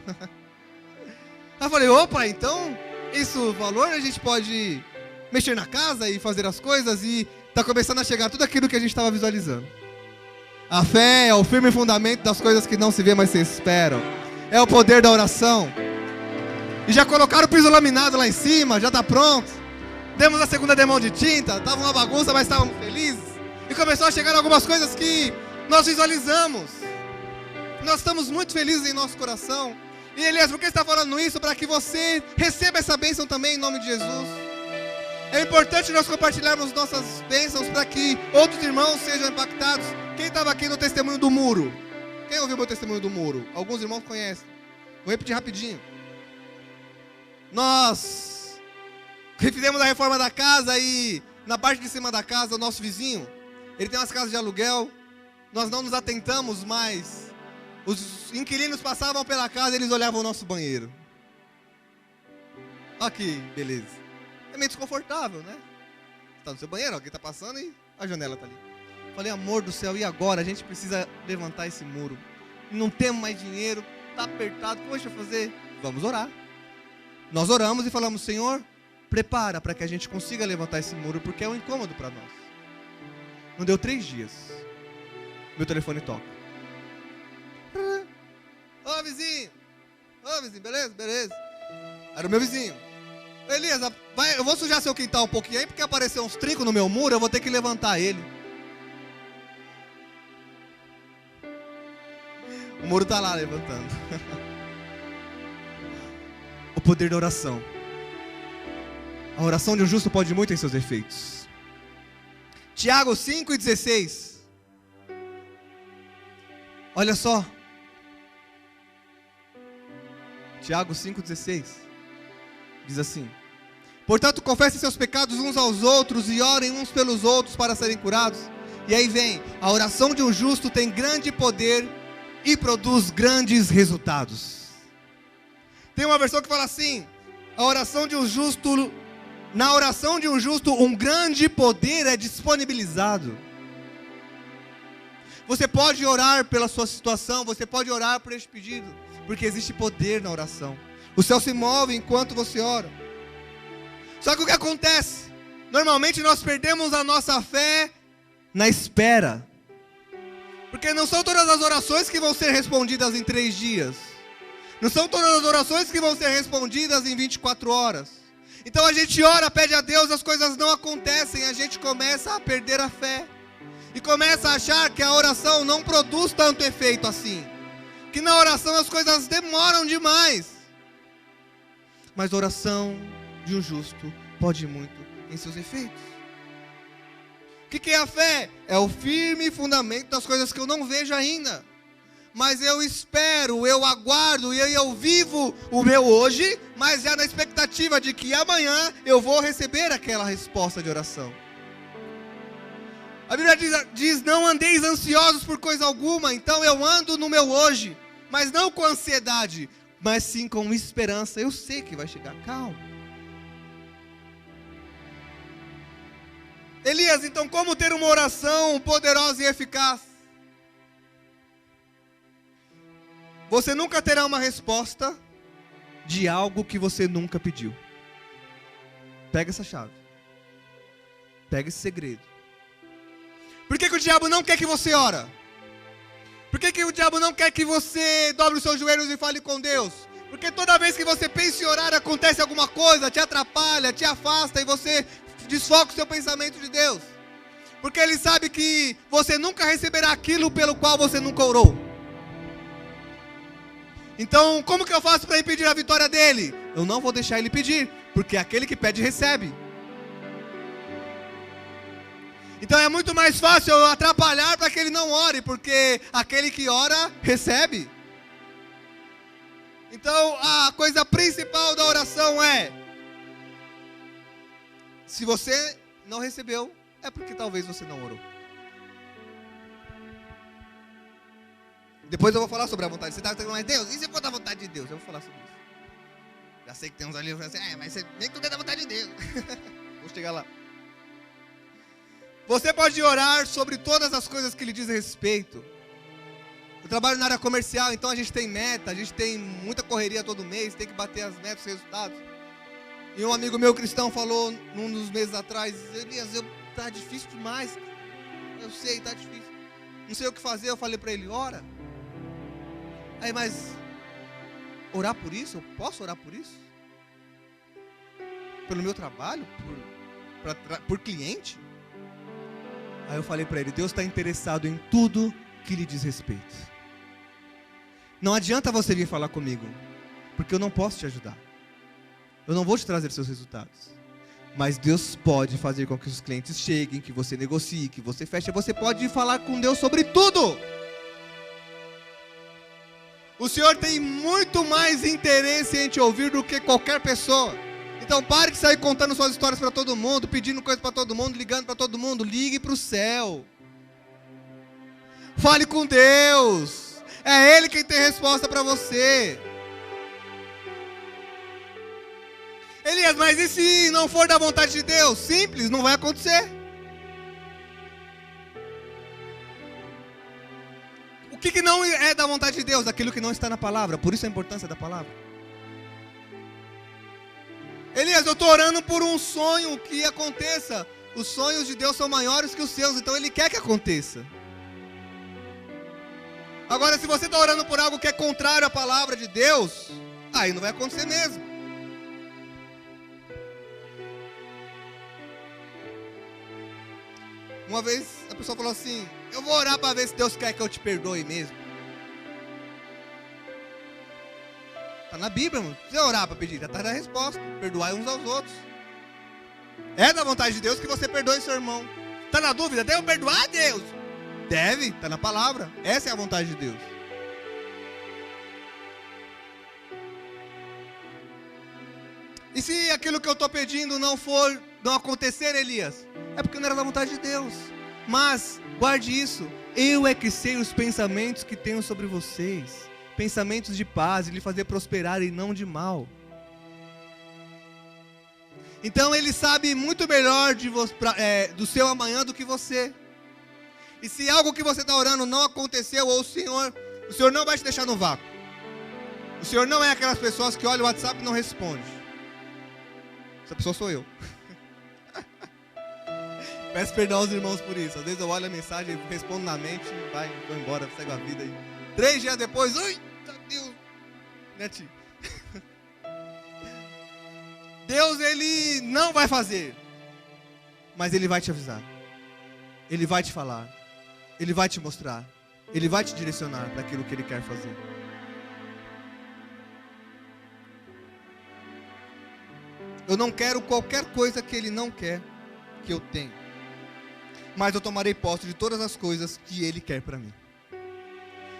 Aí eu falei, opa, então, isso valor, a gente pode mexer na casa e fazer as coisas e está começando a chegar tudo aquilo que a gente estava visualizando. A fé é o firme fundamento das coisas que não se vê, mas se esperam. É o poder da oração. E já colocaram o piso laminado lá em cima, já está pronto. Demos a segunda demão de tinta, estava uma bagunça, mas estávamos felizes. E começou a chegar algumas coisas que nós visualizamos. Nós estamos muito felizes em nosso coração. E Elias, por que você está falando isso? Para que você receba essa bênção também em nome de Jesus. É importante nós compartilharmos nossas bênçãos para que outros irmãos sejam impactados. Quem estava aqui no testemunho do muro? Quem ouviu meu testemunho do muro? Alguns irmãos conhecem. Vou repetir rapidinho. Nós fizemos a reforma da casa e na parte de cima da casa, o nosso vizinho, ele tem umas casas de aluguel. Nós não nos atentamos mais. Os inquilinos passavam pela casa e eles olhavam o nosso banheiro. Olha que beleza. É meio desconfortável, né? Está no seu banheiro, alguém está passando e a janela está ali. Falei, amor do céu, e agora? A gente precisa levantar esse muro. Não temos mais dinheiro, está apertado, o que a gente vai fazer? Vamos orar. Nós oramos e falamos, Senhor, prepara para que a gente consiga levantar esse muro, porque é um incômodo para nós. Não deu 3 dias. Meu telefone toca. Ô vizinho, beleza? Beleza. Era o meu vizinho. Elias, eu vou sujar seu quintal um pouquinho aí, porque apareceu uns trincos no meu muro, eu vou ter que levantar ele. O muro está lá levantando. O poder da oração. A oração de um justo pode muito em seus efeitos. Tiago 5:16. Olha só. Tiago 5:16. Diz assim: portanto, confessem seus pecados uns aos outros e orem uns pelos outros para serem curados. E aí vem, a oração de um justo tem grande poder e produz grandes resultados. Tem uma versão que fala assim: a oração de um justo, na oração de um justo, um grande poder é disponibilizado. Você pode orar pela sua situação, você pode orar por este pedido, porque existe poder na oração. O céu se move enquanto você ora. Só que o que acontece? Normalmente nós perdemos a nossa fé na espera. Porque não são todas as orações que vão ser respondidas em 3 dias. Não são todas as orações que vão ser respondidas em 24 horas. Então a gente ora, pede a Deus, as coisas não acontecem, a gente começa a perder a fé. E começa a achar que a oração não produz tanto efeito assim. Que na oração as coisas demoram demais. Mas a oração de um justo pode muito em seus efeitos. O que é a fé? É o firme fundamento das coisas que eu não vejo ainda. Mas eu espero, eu aguardo e eu vivo o meu hoje, mas já na expectativa de que amanhã eu vou receber aquela resposta de oração. A Bíblia diz, não andeis ansiosos por coisa alguma. Então eu ando no meu hoje, mas não com ansiedade, mas sim com esperança. Eu sei que vai chegar, calma. Elias, então como ter uma oração poderosa e eficaz? Você nunca terá uma resposta de algo que você nunca pediu. Pega essa chave. Pega esse segredo. Por que o diabo não quer que você ora? Por que o diabo não quer que você dobre os seus joelhos e fale com Deus? Porque toda vez que você pensa em orar, acontece alguma coisa, te atrapalha, te afasta e você desfoca o seu pensamento de Deus. Porque Ele sabe que você nunca receberá aquilo pelo qual você nunca orou. Então, como que eu faço para impedir a vitória dele? Eu não vou deixar ele pedir, porque aquele que pede, recebe. Então é muito mais fácil eu atrapalhar para que ele não ore, porque aquele que ora, recebe. Então, a coisa principal da oração é: se você não recebeu, é porque talvez você não orou. Depois eu vou falar sobre a vontade. Você está dizendo, mas Deus, e se for da vontade de Deus? Eu vou falar sobre isso. Já sei que tem uns ali que falam assim, mas nem tudo é da vontade de Deus. Vou chegar lá. Você pode orar sobre todas as coisas que lhe dizem respeito. Eu trabalho na área comercial, então a gente tem meta, a gente tem muita correria todo mês, tem que bater as metas, os resultados. E um amigo meu cristão falou, num dos meses atrás, Elias, tá difícil demais. Eu sei, tá difícil. Não sei o que fazer, eu falei para ele, ora. Aí, mas orar por isso? Eu posso orar por isso? Pelo meu trabalho? Por cliente? Aí eu falei para ele, Deus está interessado em tudo que lhe diz respeito. Não adianta você vir falar comigo, porque eu não posso te ajudar. Eu não vou te trazer seus resultados. Mas Deus pode fazer com que os clientes cheguem, que você negocie, que você feche. Você pode falar com Deus sobre tudo. O Senhor tem muito mais interesse em te ouvir do que qualquer pessoa. Então pare de sair contando suas histórias para todo mundo, pedindo coisas para todo mundo, ligando para todo mundo. Ligue para o céu. Fale com Deus. É Ele quem tem resposta para você. Elias, mas e se não for da vontade de Deus? Simples, não vai acontecer. O que não é da vontade de Deus? Aquilo que não está na palavra. Por isso a importância da palavra. Elias, eu estou orando por um sonho que aconteça. Os sonhos de Deus são maiores que os seus, então Ele quer que aconteça. Agora, se você está orando por algo que é contrário à palavra de Deus, aí não vai acontecer mesmo. Uma vez a pessoa falou assim, eu vou orar para ver se Deus quer que eu te perdoe mesmo. Está na Bíblia, mano. Se você orar para pedir, já está na resposta. Perdoai uns aos outros. É da vontade de Deus que você perdoe seu irmão. Está na dúvida? Devo perdoar a Deus? Deve, está na palavra. Essa é a vontade de Deus. E se aquilo que eu estou pedindo não acontecer, Elias? É porque não era da vontade de Deus. Mas, guarde isso. Eu é que sei os pensamentos que tenho sobre vocês. Pensamentos de paz, de lhe fazer prosperar e não de mal. Então Ele sabe muito melhor do seu amanhã do que você. E se algo que você está orando não aconteceu, ou o Senhor não vai te deixar no vácuo. O Senhor não é aquelas pessoas que olham o WhatsApp e não responde. Essa pessoa sou eu. Peço perdão aos irmãos por isso. Às vezes eu olho a mensagem, respondo na mente, vou embora, segue a vida aí. 3 dias depois, ui, Deus, né, tio? Deus, Ele não vai fazer, mas Ele vai te avisar. Ele vai te falar. Ele vai te mostrar. Ele vai te direcionar para aquilo que Ele quer fazer. Eu não quero qualquer coisa que Ele não quer que eu tenha. Mas eu tomarei posse de todas as coisas que Ele quer para mim.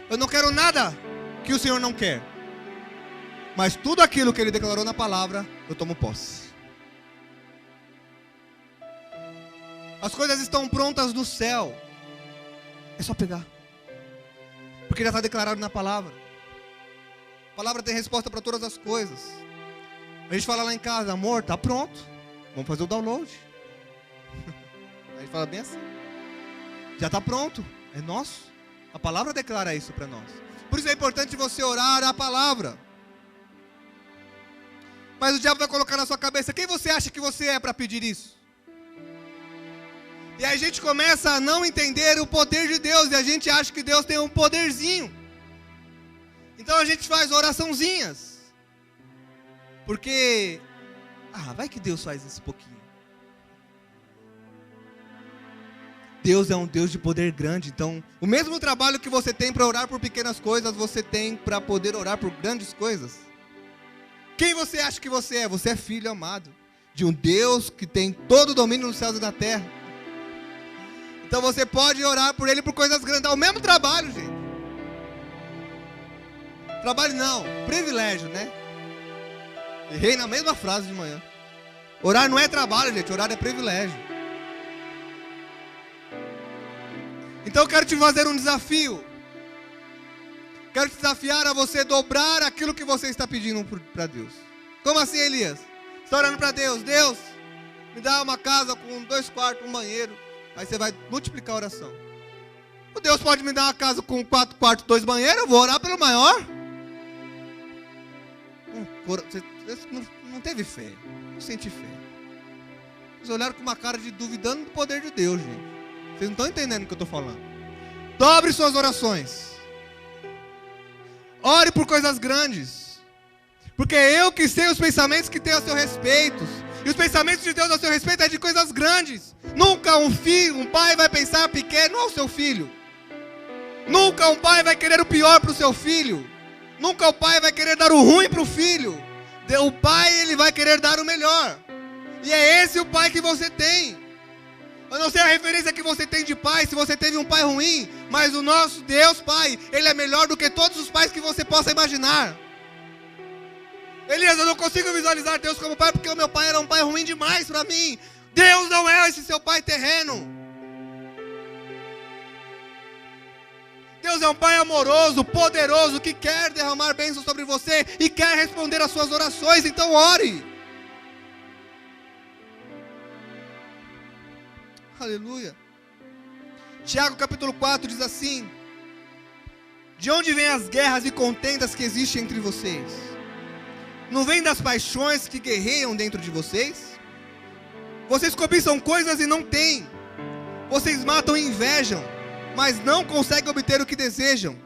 Eu não quero nada que o Senhor não quer. Mas tudo aquilo que Ele declarou na palavra, eu tomo posse. As coisas estão prontas no céu. É só pegar. Porque já está declarado na palavra. A palavra tem resposta para todas as coisas. A gente fala lá em casa, amor, tá pronto. Vamos fazer o download. A gente fala bem assim. Já está pronto. É nosso. A palavra declara isso para nós. Por isso é importante você orar a palavra. Mas o diabo vai colocar na sua cabeça, quem você acha que você é para pedir isso? E aí a gente começa a não entender o poder de Deus. E a gente acha que Deus tem um poderzinho. Então a gente faz oraçãozinhas. Porque, vai que Deus faz esse pouquinho. Deus é um Deus de poder grande. Então, o mesmo trabalho que você tem para orar por pequenas coisas, você tem para poder orar por grandes coisas. Quem você acha que você é? Você é filho amado de um Deus que tem todo o domínio nos céus e na terra. Então você pode orar por Ele por coisas grandes. Dá o mesmo trabalho, gente. Trabalho não, privilégio, né? Errei na mesma frase de manhã. Orar não é trabalho, gente. Orar é privilégio. Então eu quero te fazer um desafio. Quero te desafiar a você dobrar aquilo que você está pedindo para Deus. Como assim, Elias? Você está orando para Deus. Deus, me dá uma casa com 2 quartos, um banheiro. Aí você vai multiplicar a oração. O Deus pode me dar uma casa com 4 quartos, 2 banheiros. Eu vou orar pelo maior. Você não teve fé. Não senti fé. Vocês olharam com uma cara de duvidando do poder de Deus, gente. Vocês não estão entendendo o que eu estou falando. Dobre suas orações. Ore por coisas grandes. Porque é eu que sei os pensamentos que tenho a seu respeito. E os pensamentos de Deus a seu respeito é de coisas grandes. Nunca um pai vai pensar pequeno ao seu filho. Nunca um pai vai querer o pior para o seu filho. Nunca o pai vai querer dar o ruim para o filho. O pai, ele vai querer dar o melhor. E é esse o pai que você tem. Eu não sei a referência que você tem de pai, se você teve um pai ruim, mas o nosso Deus, Pai, Ele é melhor do que todos os pais que você possa imaginar. Elias, eu não consigo visualizar Deus como pai, porque o meu pai era um pai ruim demais para mim. Deus não é esse seu pai terreno. Deus é um pai amoroso, poderoso, que quer derramar bênçãos sobre você e quer responder às suas orações, então ore. Aleluia. Tiago capítulo 4 diz assim: de onde vêm as guerras e contendas que existem entre vocês? Não vem das paixões que guerreiam dentro de vocês? Vocês cobiçam coisas e não têm. Vocês matam e invejam, mas não conseguem obter o que desejam.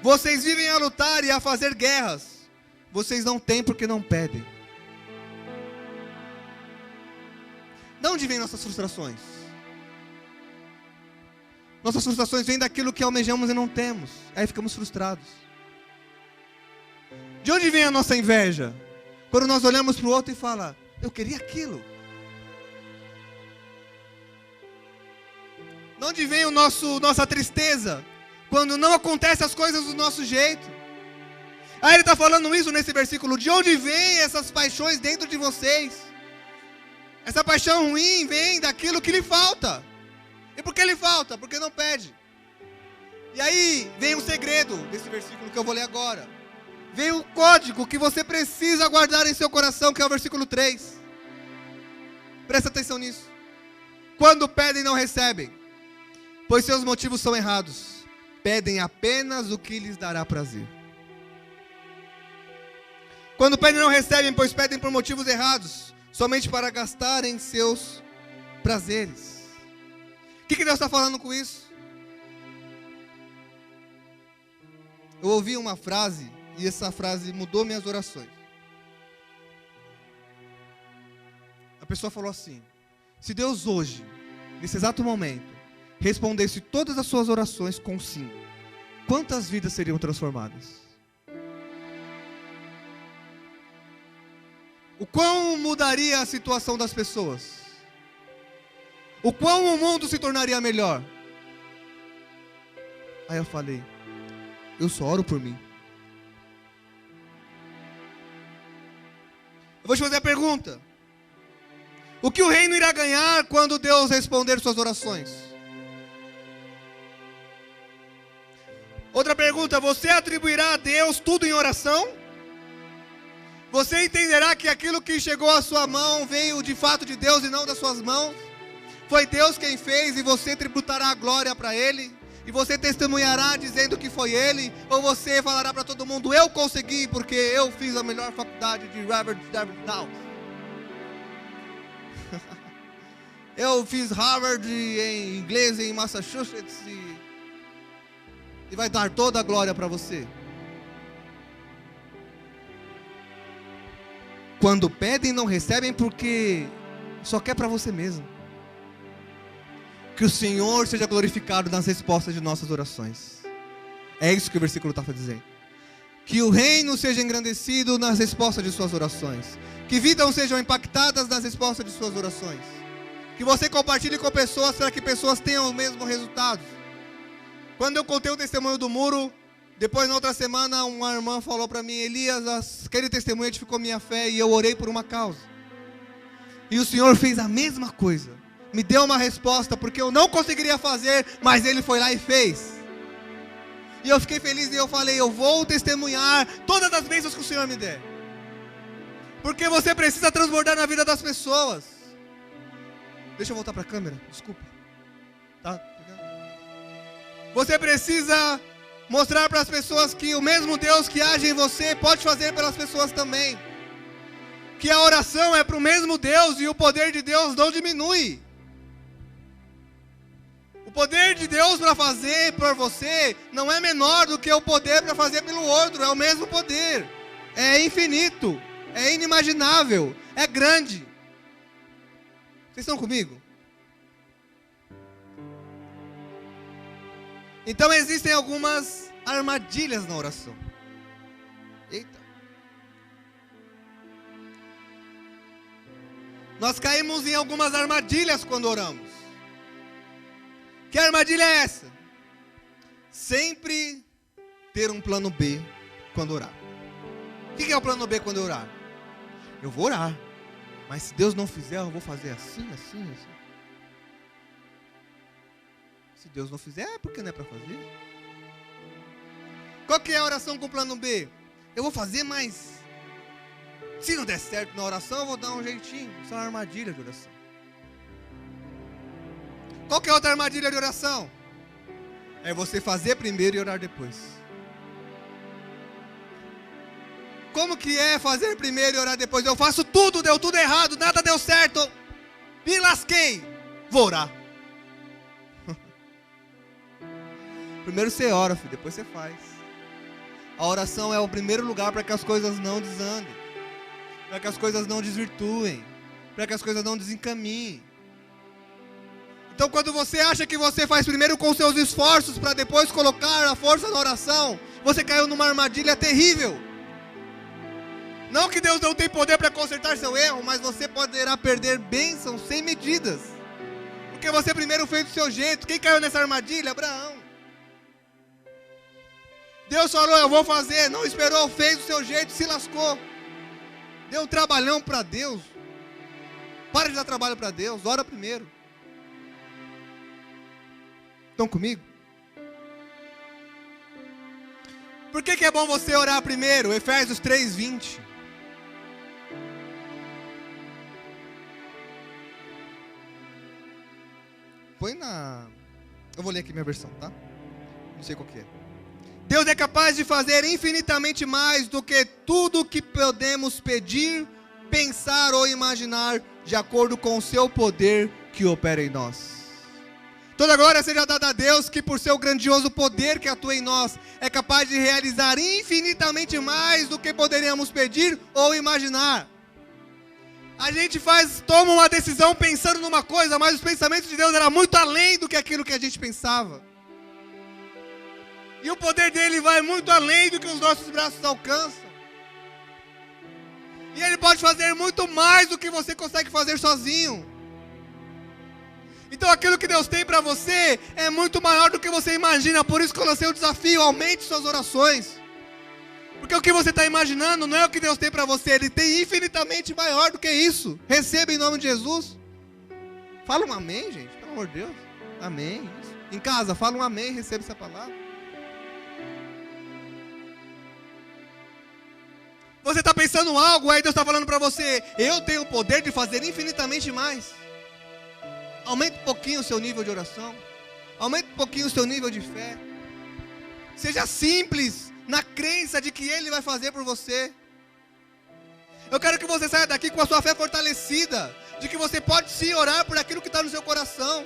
Vocês vivem a lutar e a fazer guerras. Vocês não têm porque não pedem. De onde vêm nossas frustrações? Nossas frustrações vêm daquilo que almejamos e não temos. Aí ficamos frustrados. De onde vem a nossa inveja? Quando nós olhamos para o outro e falamos: eu queria aquilo. De onde vem nossa tristeza? Quando não acontecem as coisas do nosso jeito. Aí ele está falando isso nesse versículo. De onde vem essas paixões dentro de vocês? Essa paixão ruim vem daquilo que lhe falta. E por que lhe falta? Porque não pede. E aí vem um segredo desse versículo que eu vou ler agora. Vem o código que você precisa guardar em seu coração, que é o versículo 3. Presta atenção nisso. Quando pedem, não recebem, pois seus motivos são errados. Pedem apenas o que lhes dará prazer. Quando pedem, não recebem, pois pedem por motivos errados, somente para gastarem seus prazeres. O que Deus está falando com isso? Eu ouvi uma frase, e essa frase mudou minhas orações. A pessoa falou assim: se Deus hoje, nesse exato momento, respondesse todas as suas orações com sim, quantas vidas seriam transformadas? O quão mudaria a situação das pessoas? O quão o mundo se tornaria melhor? Aí eu falei: eu só oro por mim. Eu vou te fazer a pergunta: o que o reino irá ganhar quando Deus responder suas orações? Outra pergunta: você atribuirá a Deus tudo em oração? Você entenderá que aquilo que chegou à sua mão veio de fato de Deus e não das suas mãos? Foi Deus quem fez e você tributará a glória para Ele? E você testemunhará dizendo que foi Ele? Ou você falará para todo mundo: eu consegui porque eu fiz a melhor faculdade de Harvard? Eu fiz Harvard em inglês em Massachusetts e vai dar toda a glória para você. Quando pedem, não recebem porque só quer para você mesmo. Que o Senhor seja glorificado nas respostas de nossas orações. É isso que o versículo está dizendo. Que o reino seja engrandecido nas respostas de suas orações. Que vidas sejam impactadas nas respostas de suas orações. Que você compartilhe com pessoas para que pessoas tenham os mesmos resultados. Quando eu contei o testemunho do muro, depois na outra semana uma irmã falou para mim: Elias, aquele testemunho edificou minha fé e eu orei por uma causa. E o Senhor fez a mesma coisa. Me deu uma resposta porque eu não conseguiria fazer, mas Ele foi lá e fez. E eu fiquei feliz e eu falei: eu vou testemunhar todas as bênçãos que o Senhor me der. Porque você precisa transbordar na vida das pessoas. Deixa eu voltar para a câmera, desculpa. Tá? Você precisa mostrar para as pessoas que o mesmo Deus que age em você pode fazer pelas pessoas também. Que a oração é para o mesmo Deus e o poder de Deus não diminui. O poder de Deus para fazer por você não é menor do que o poder para fazer pelo outro. É o mesmo poder. É infinito. É inimaginável. É grande. Vocês estão comigo? Então existem algumas armadilhas na oração. Eita. Nós caímos em algumas armadilhas quando oramos. Que armadilha é essa? Sempre ter um plano B quando orar. O que é o plano B quando eu orar? Eu vou orar, mas se Deus não fizer, eu vou fazer assim, assim, assim. Se Deus não fizer, é porque não é para fazer. Qual que é a oração com plano B? Eu vou fazer, mas se não der certo na oração, eu vou dar um jeitinho. Isso é uma armadilha de oração. Qual que é outra armadilha de oração? É você fazer primeiro e orar depois. Como que é fazer primeiro e orar depois? Eu faço tudo, deu tudo errado, nada deu certo, me lasquei, vou orar. Primeiro você ora, filho, depois você faz. A oração é o primeiro lugar para que as coisas não desandem, para que as coisas não desvirtuem, para que as coisas não desencaminhem. Então quando você acha que você faz primeiro com seus esforços para depois colocar a força na oração, você caiu numa armadilha terrível. Não que Deus não tem poder para consertar seu erro, mas você poderá perder bênçãos sem medidas. Porque você primeiro fez do seu jeito. Quem caiu nessa armadilha? Abraão. Deus falou: eu vou fazer, não esperou, fez do seu jeito, se lascou. Deu um trabalhão para Deus. Para de dar trabalho para Deus, ora primeiro. Estão comigo? Por que é bom você orar primeiro? Efésios 3:20. Põe na... Eu vou ler aqui minha versão, tá? Não sei qual que é. Deus é capaz de fazer infinitamente mais do que tudo que podemos pedir, pensar ou imaginar, de acordo com o seu poder que opera em nós. Toda glória seja dada a Deus, que por seu grandioso poder que atua em nós, é capaz de realizar infinitamente mais do que poderíamos pedir ou imaginar. A gente toma uma decisão pensando numa coisa, mas os pensamentos de Deus eram muito além do que aquilo que a gente pensava. E o poder dele vai muito além do que os nossos braços alcançam. E ele pode fazer muito mais do que você consegue fazer sozinho. Então aquilo que Deus tem para você é muito maior do que você imagina. Por isso que eu lancei o desafio: aumente suas orações. Porque o que você está imaginando não é o que Deus tem para você. Ele tem infinitamente maior do que isso. Receba em nome de Jesus. Fala um amém, gente, pelo amor de Deus. Amém. Isso. Em casa, fala um amém, receba essa palavra. Você está pensando algo, aí Deus está falando para você: eu tenho o poder de fazer infinitamente mais. Aumente um pouquinho o seu nível de oração. Aumente um pouquinho o seu nível de fé. Seja simples na crença de que Ele vai fazer por você. Eu quero que você saia daqui com a sua fé fortalecida, de que você pode sim orar por aquilo que está no seu coração.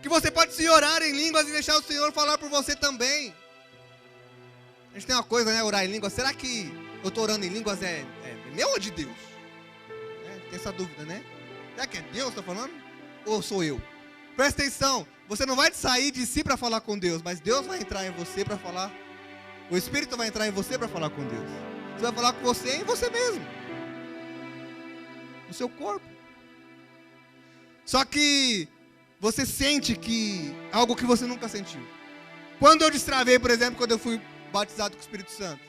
Que você pode sim orar em línguas e deixar o Senhor falar por você também. A gente tem uma coisa, né? Orar em línguas. Será que eu estou orando em línguas é meu ou de Deus? Tem essa dúvida, né? Será que é Deus que está falando? Ou sou eu? Presta atenção, você não vai sair de si para falar com Deus, mas Deus vai entrar em você para falar. O Espírito vai entrar em você para falar com Deus. Você vai falar com você em você mesmo. No seu corpo. Só que você sente que algo que você nunca sentiu. Quando eu destravei, por exemplo, quando eu fui batizado com o Espírito Santo,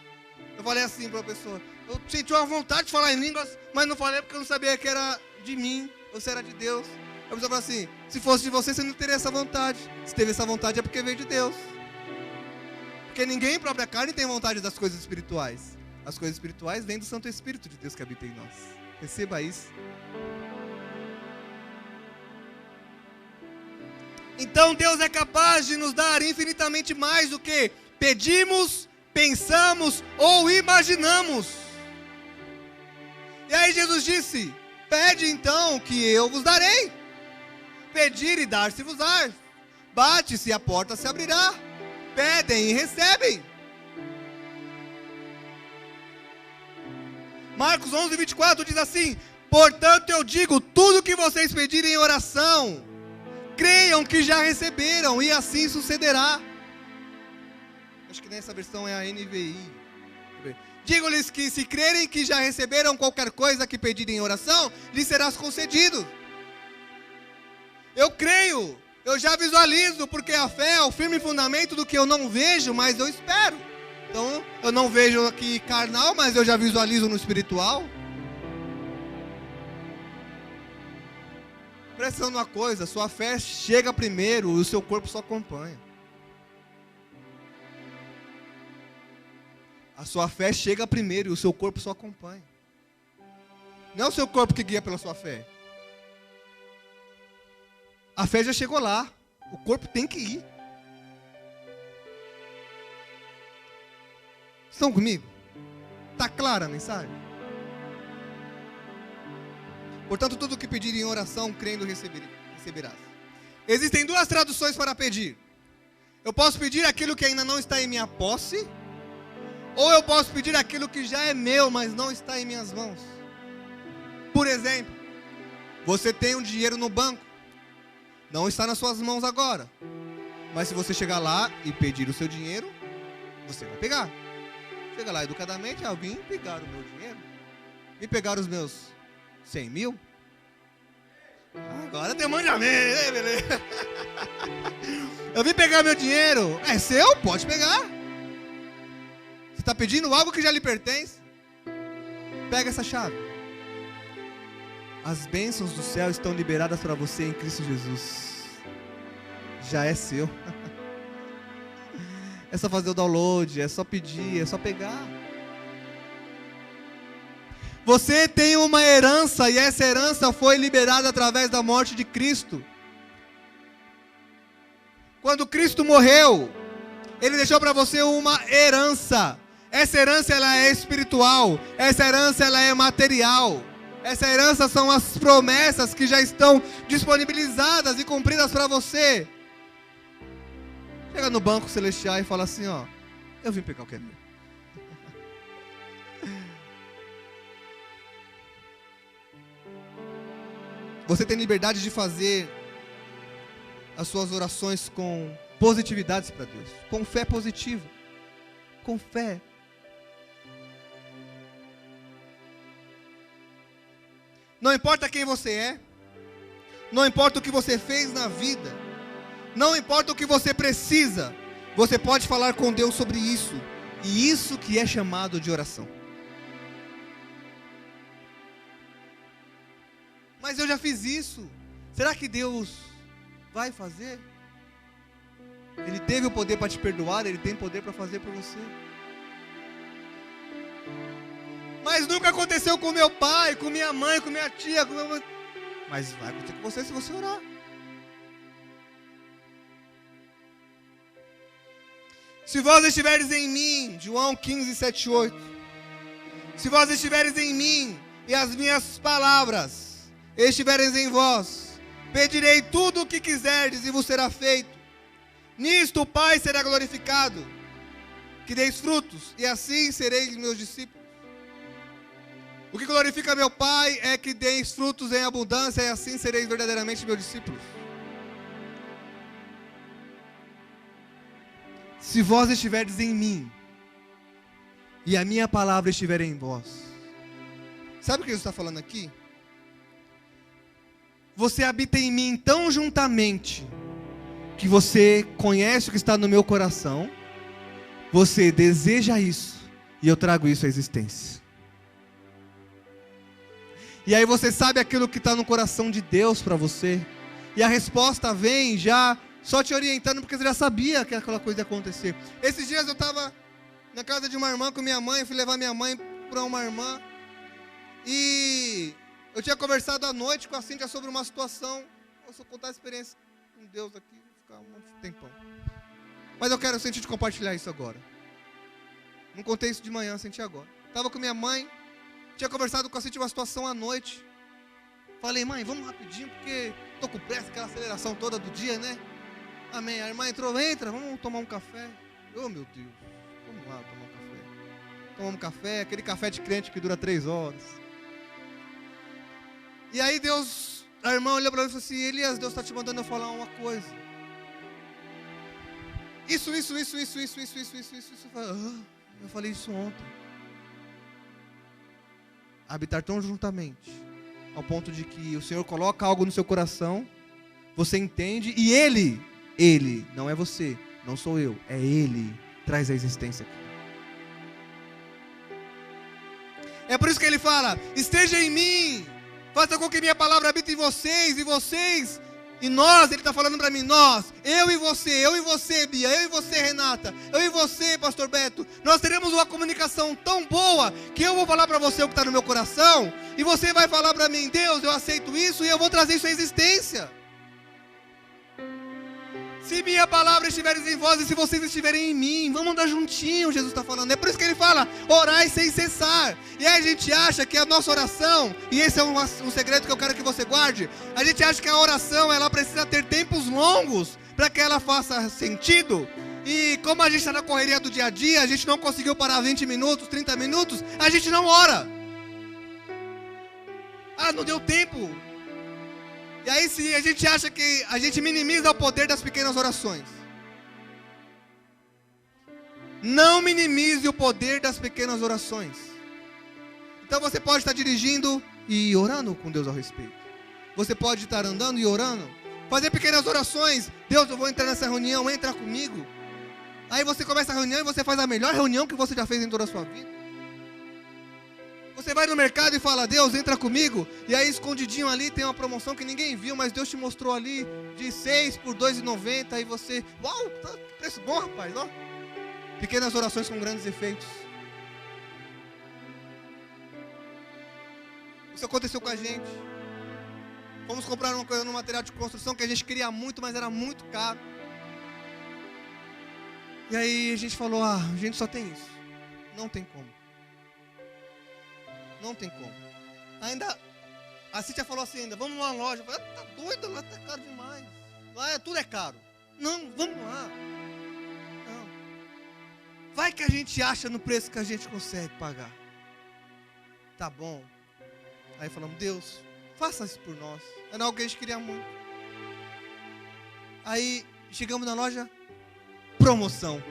eu falei assim para a pessoa, eu senti uma vontade de falar em línguas, mas não falei porque eu não sabia que era de mim, ou se era de Deus. A pessoa falou assim, se fosse de você não teria essa vontade. Se teve essa vontade é porque veio de Deus. Porque ninguém em própria carne tem vontade das coisas espirituais. As coisas espirituais vêm do Santo Espírito de Deus que habita em nós. Receba isso. Então Deus é capaz de nos dar infinitamente mais do que pedimos, pensamos ou imaginamos. E aí Jesus disse, pede então que eu vos darei. Pedir e dar-se-vos-á. Bate-se e a porta se abrirá. Pedem e recebem. Marcos 11:24 diz assim, portanto eu digo, tudo que vocês pedirem em oração, creiam que já receberam e assim sucederá. Acho que nessa versão é a NVI. Digo-lhes que se crerem que já receberam qualquer coisa que pedirem em oração, lhes será concedido. Eu creio, eu já visualizo, porque a fé é o firme fundamento do que eu não vejo, mas eu espero. Então, eu não vejo aqui carnal, mas eu já visualizo no espiritual. Presta atenção numa coisa, sua fé chega primeiro e o seu corpo só acompanha. A sua fé chega primeiro e o seu corpo só acompanha. Não é o seu corpo que guia pela sua fé. A fé já chegou lá. O corpo tem que ir. Estão comigo? Está clara a mensagem? Portanto, tudo o que pedir em oração, crendo, receberás. Existem duas traduções para pedir. Eu posso pedir aquilo que ainda não está em minha posse, ou eu posso pedir aquilo que já é meu, mas não está em minhas mãos. Por exemplo, você tem um dinheiro no banco, não está nas suas mãos agora, mas se você chegar lá e pedir o seu dinheiro, você vai pegar. Chega lá educadamente, eu vim pegar o meu dinheiro, vim pegar os meus 100 mil. Agora demande a mim, beleza. Eu vim pegar meu dinheiro, é seu? Pode pegar. Você está pedindo algo que já lhe pertence? Pega essa chave. As bênçãos do céu estão liberadas para você em Cristo Jesus. Já é seu. É só fazer o download, é só pedir, é só pegar. Você tem uma herança e essa herança foi liberada através da morte de Cristo. Quando Cristo morreu, Ele deixou para você uma herança. Essa herança ela é espiritual, essa herança ela é material. Essa herança são as promessas que já estão disponibilizadas e cumpridas para você. Chega no banco celestial e fala assim, ó, eu vim pegar o que é meu. Você tem liberdade de fazer as suas orações com positividades para Deus, com fé positiva, com fé. Não importa quem você é, não importa o que você fez na vida, não importa o que você precisa, você pode falar com Deus sobre isso, e isso que é chamado de oração. Mas eu já fiz isso, será que Deus vai fazer? Ele teve o poder para te perdoar, Ele tem poder para fazer por você. Mas nunca aconteceu com meu pai, com minha mãe, com minha tia, com meu... Mas vai acontecer com você se você orar. Se vós estiveres em mim, João 15, 7, 8. Se vós estiveres em mim e as minhas palavras estiveres em vós, pedirei tudo o que quiserdes e vos será feito. Nisto o Pai será glorificado, que deis frutos, e assim sereis meus discípulos. O que glorifica meu Pai é que deis frutos em abundância, e assim sereis verdadeiramente meus discípulos. se vós estiverdes em mim, e a minha palavra estiver em vós. Sabe o que Jesus está falando aqui? Você habita em mim tão juntamente, que você conhece o que está no meu coração, você deseja isso, e eu trago isso à existência. E aí você sabe aquilo que está no coração de Deus para você, e a resposta vem já só te orientando, porque você já sabia que aquela coisa ia acontecer. Esses dias eu estava na casa de uma irmã com minha mãe, eu fui levar minha mãe para uma irmã, e eu tinha conversado à noite com a Cíntia sobre uma situação. Posso contar a experiência com Deus aqui, vou ficar um monte de tempão. Mas eu quero sentir de compartilhar isso agora. Não contei isso de manhã, senti agora. Estava com minha mãe, tinha conversado com a Cíntia uma situação à noite. Falei, mãe, vamos rapidinho, porque estou com pressa, aquela aceleração toda do dia, né? Amém. A irmã entrou, entra, vamos tomar um café. Oh, meu Deus, vamos lá tomar um café. Tomamos um café, aquele café de crente que dura 3 horas. E aí Deus, a irmã olhou para mim e falou assim, Elias, Deus está te mandando eu falar uma coisa. Isso. Eu falei isso ontem. Habitar tão juntamente, ao ponto de que o Senhor coloca algo no seu coração, você entende, e Ele, não é você, não sou eu, é Ele, traz a existência aqui. É por isso que Ele fala, esteja em mim, faça com que minha palavra habite em vocês, e nós, Ele está falando para mim, nós, eu e você, Bia, eu e você, Renata, eu e você, Pastor Beto, nós teremos uma comunicação tão boa, que eu vou falar para você o que está no meu coração, e você vai falar para mim, Deus, eu aceito isso, e eu vou trazer isso à existência. Se minha palavra estiver em vós, e se vocês estiverem em mim, vamos andar juntinho, Jesus está falando. É por isso que Ele fala, orai sem cessar. E aí a gente acha que a nossa oração, e esse é um segredo que eu quero que você guarde, a gente acha que a oração, ela precisa ter tempos longos, para que ela faça sentido. E como a gente está na correria do dia a dia, a gente não conseguiu parar 20 minutos, 30 minutos, a gente não ora. Ah, não deu tempo. E aí sim, a gente acha que a gente minimiza o poder das pequenas orações. Não minimize o poder das pequenas orações. Então você pode estar dirigindo e orando com Deus ao respeito. Você pode estar andando e orando. Fazer pequenas orações. Deus, eu vou entrar nessa reunião, entra comigo. Aí você começa a reunião e você faz a melhor reunião que você já fez em toda a sua vida. Você vai no mercado e fala, Deus, entra comigo. E aí escondidinho ali tem uma promoção que ninguém viu, mas Deus te mostrou ali de 6 por R$2,90. E você, uau, tá, que preço bom, rapaz, ó. Pequenas orações com grandes efeitos. Isso aconteceu com a gente. Fomos comprar uma coisa no material de construção que a gente queria muito, mas era muito caro. E aí a gente falou, a gente só tem isso. Não tem como. Não tem como. Ainda, a Cíntia falou assim ainda, vamos numa loja. Eu falei, tá doido, lá tá caro demais. Lá tudo é caro. Não, vamos lá. Não. Vai que a gente acha no preço que a gente consegue pagar. Tá bom. Aí falamos, Deus, faça isso por nós. Era algo que a gente queria muito. Aí chegamos na loja, promoção.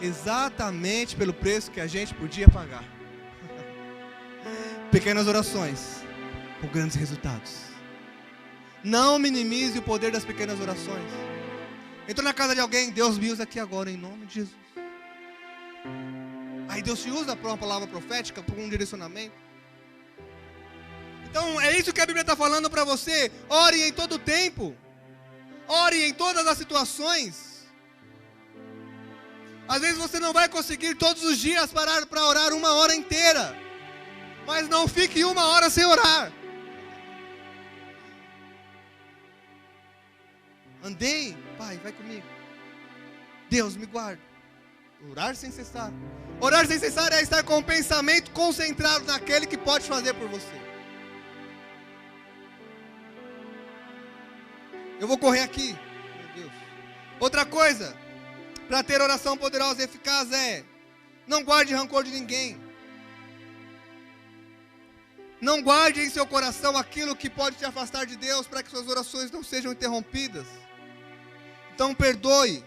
Exatamente pelo preço que a gente podia pagar. Pequenas orações com grandes resultados. Não minimize o poder das pequenas orações. Entrou na casa de alguém, Deus me usa aqui agora em nome de Jesus. Aí Deus te usa para uma palavra profética, para um direcionamento. Então é isso que a Bíblia está falando para você. Ore em todo o tempo. Ore em todas as situações. Às vezes você não vai conseguir todos os dias parar para orar 1 hora inteira. Mas não fique 1 hora sem orar. Andei, Pai, vai comigo. Deus, me guarda. Orar sem cessar. Orar sem cessar é estar com o pensamento concentrado naquele que pode fazer por você. Eu vou correr aqui. Meu Deus. Outra coisa, para ter oração poderosa e eficaz é, não guarde rancor de ninguém. Não guarde em seu coração aquilo que pode te afastar de Deus, para que suas orações não sejam interrompidas. Então perdoe.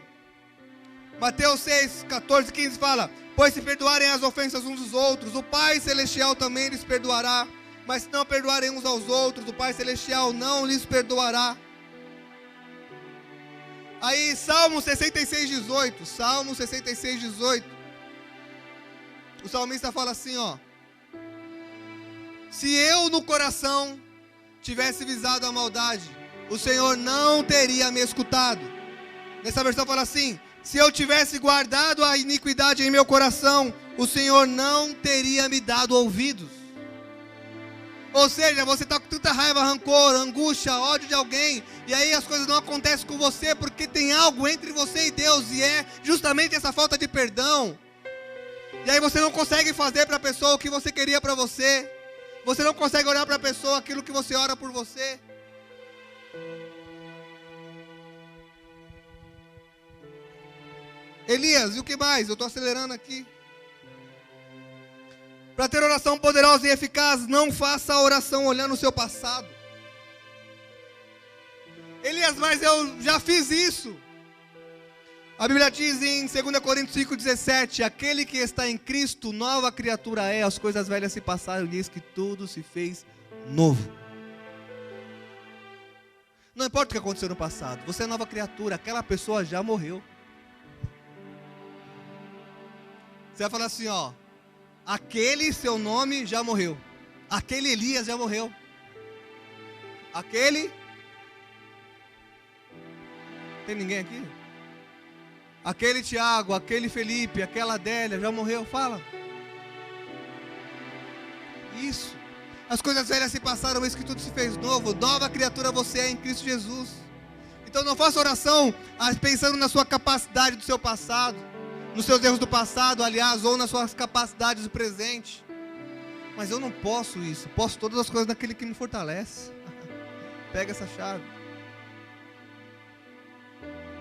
Mateus 6, 14, 15 fala: pois se perdoarem as ofensas uns dos outros, o Pai Celestial também lhes perdoará. Mas se não perdoarem uns aos outros, o Pai Celestial não lhes perdoará. Aí, Salmo 66, 18. Salmo 66, 18. O salmista fala assim, ó: se eu no coração tivesse visado a maldade, o Senhor não teria me escutado. Nessa versão fala assim: se eu tivesse guardado a iniquidade em meu coração, o Senhor não teria me dado ouvidos. Ou seja, você está com tanta raiva, rancor, angústia, ódio de alguém, e aí as coisas não acontecem com você porque tem algo entre você e Deus, e é justamente essa falta de perdão. E aí você não consegue fazer para a pessoa o que você queria para você. Você não consegue orar para a pessoa aquilo que você ora por você. Elias, e o que mais? Eu estou acelerando aqui. Para ter oração poderosa e eficaz, não faça a oração olhando o seu passado. Elias, mas eu já fiz isso. A Bíblia diz em 2 Coríntios 5,17: aquele que está em Cristo, nova criatura é, as coisas velhas se passaram, diz que tudo se fez novo. Não importa o que aconteceu no passado, você é nova criatura, aquela pessoa já morreu. Você vai falar assim, ó: aquele seu nome já morreu. Aquele Elias já morreu. Aquele... Tem ninguém aqui? Aquele Tiago, aquele Felipe, aquela Adélia já morreu. Fala. Isso. As coisas velhas se passaram, eis que tudo se fez novo. Nova criatura você é em Cristo Jesus. Então não faça oração pensando na sua capacidade do seu passado, nos seus erros do passado, aliás, ou nas suas capacidades do presente. Mas eu não posso isso. Posso todas as coisas daquele que me fortalece. Pega essa chave.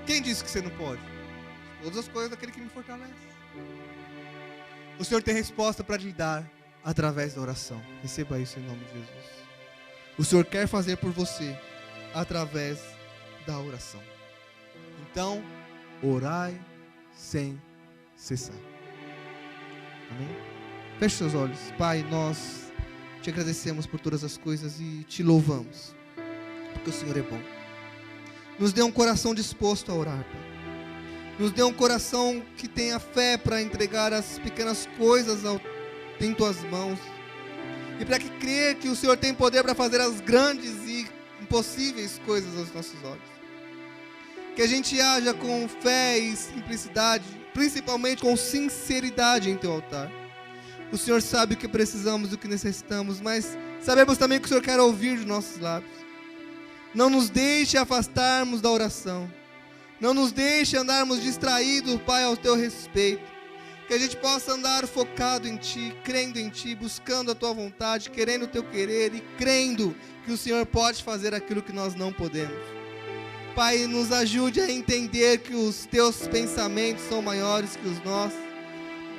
Quem disse que você não pode? Todas as coisas daquele que me fortalece. O Senhor tem resposta para te dar através da oração. Receba isso em nome de Jesus. O Senhor quer fazer por você através da oração. Então, orai sem cessar. Amém? Feche seus olhos. Pai, nós te agradecemos por todas as coisas e te louvamos, porque o Senhor é bom. Nos dê um coração disposto a orar, Pai. Nos dê um coração que tenha fé para entregar as pequenas coisas em tuas mãos. E para que crer que o Senhor tem poder para fazer as grandes e impossíveis coisas aos nossos olhos. Que a gente haja com fé e simplicidade, principalmente com sinceridade em teu altar. O Senhor sabe o que precisamos e o que necessitamos, mas sabemos também que o Senhor quer ouvir de nossos lábios. Não nos deixe afastarmos da oração. Não nos deixe andarmos distraídos, Pai, ao teu respeito. Que a gente possa andar focado em Ti, crendo em Ti, buscando a Tua vontade, querendo o Teu querer e crendo que o Senhor pode fazer aquilo que nós não podemos. Pai, nos ajude a entender que os Teus pensamentos são maiores que os nossos,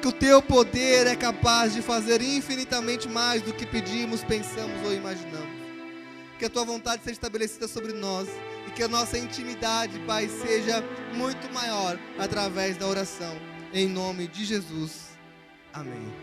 que o Teu poder é capaz de fazer infinitamente mais do que pedimos, pensamos ou imaginamos. Que a Tua vontade seja estabelecida sobre nós e que a nossa intimidade, Pai, seja muito maior através da oração. Em nome de Jesus. Amém.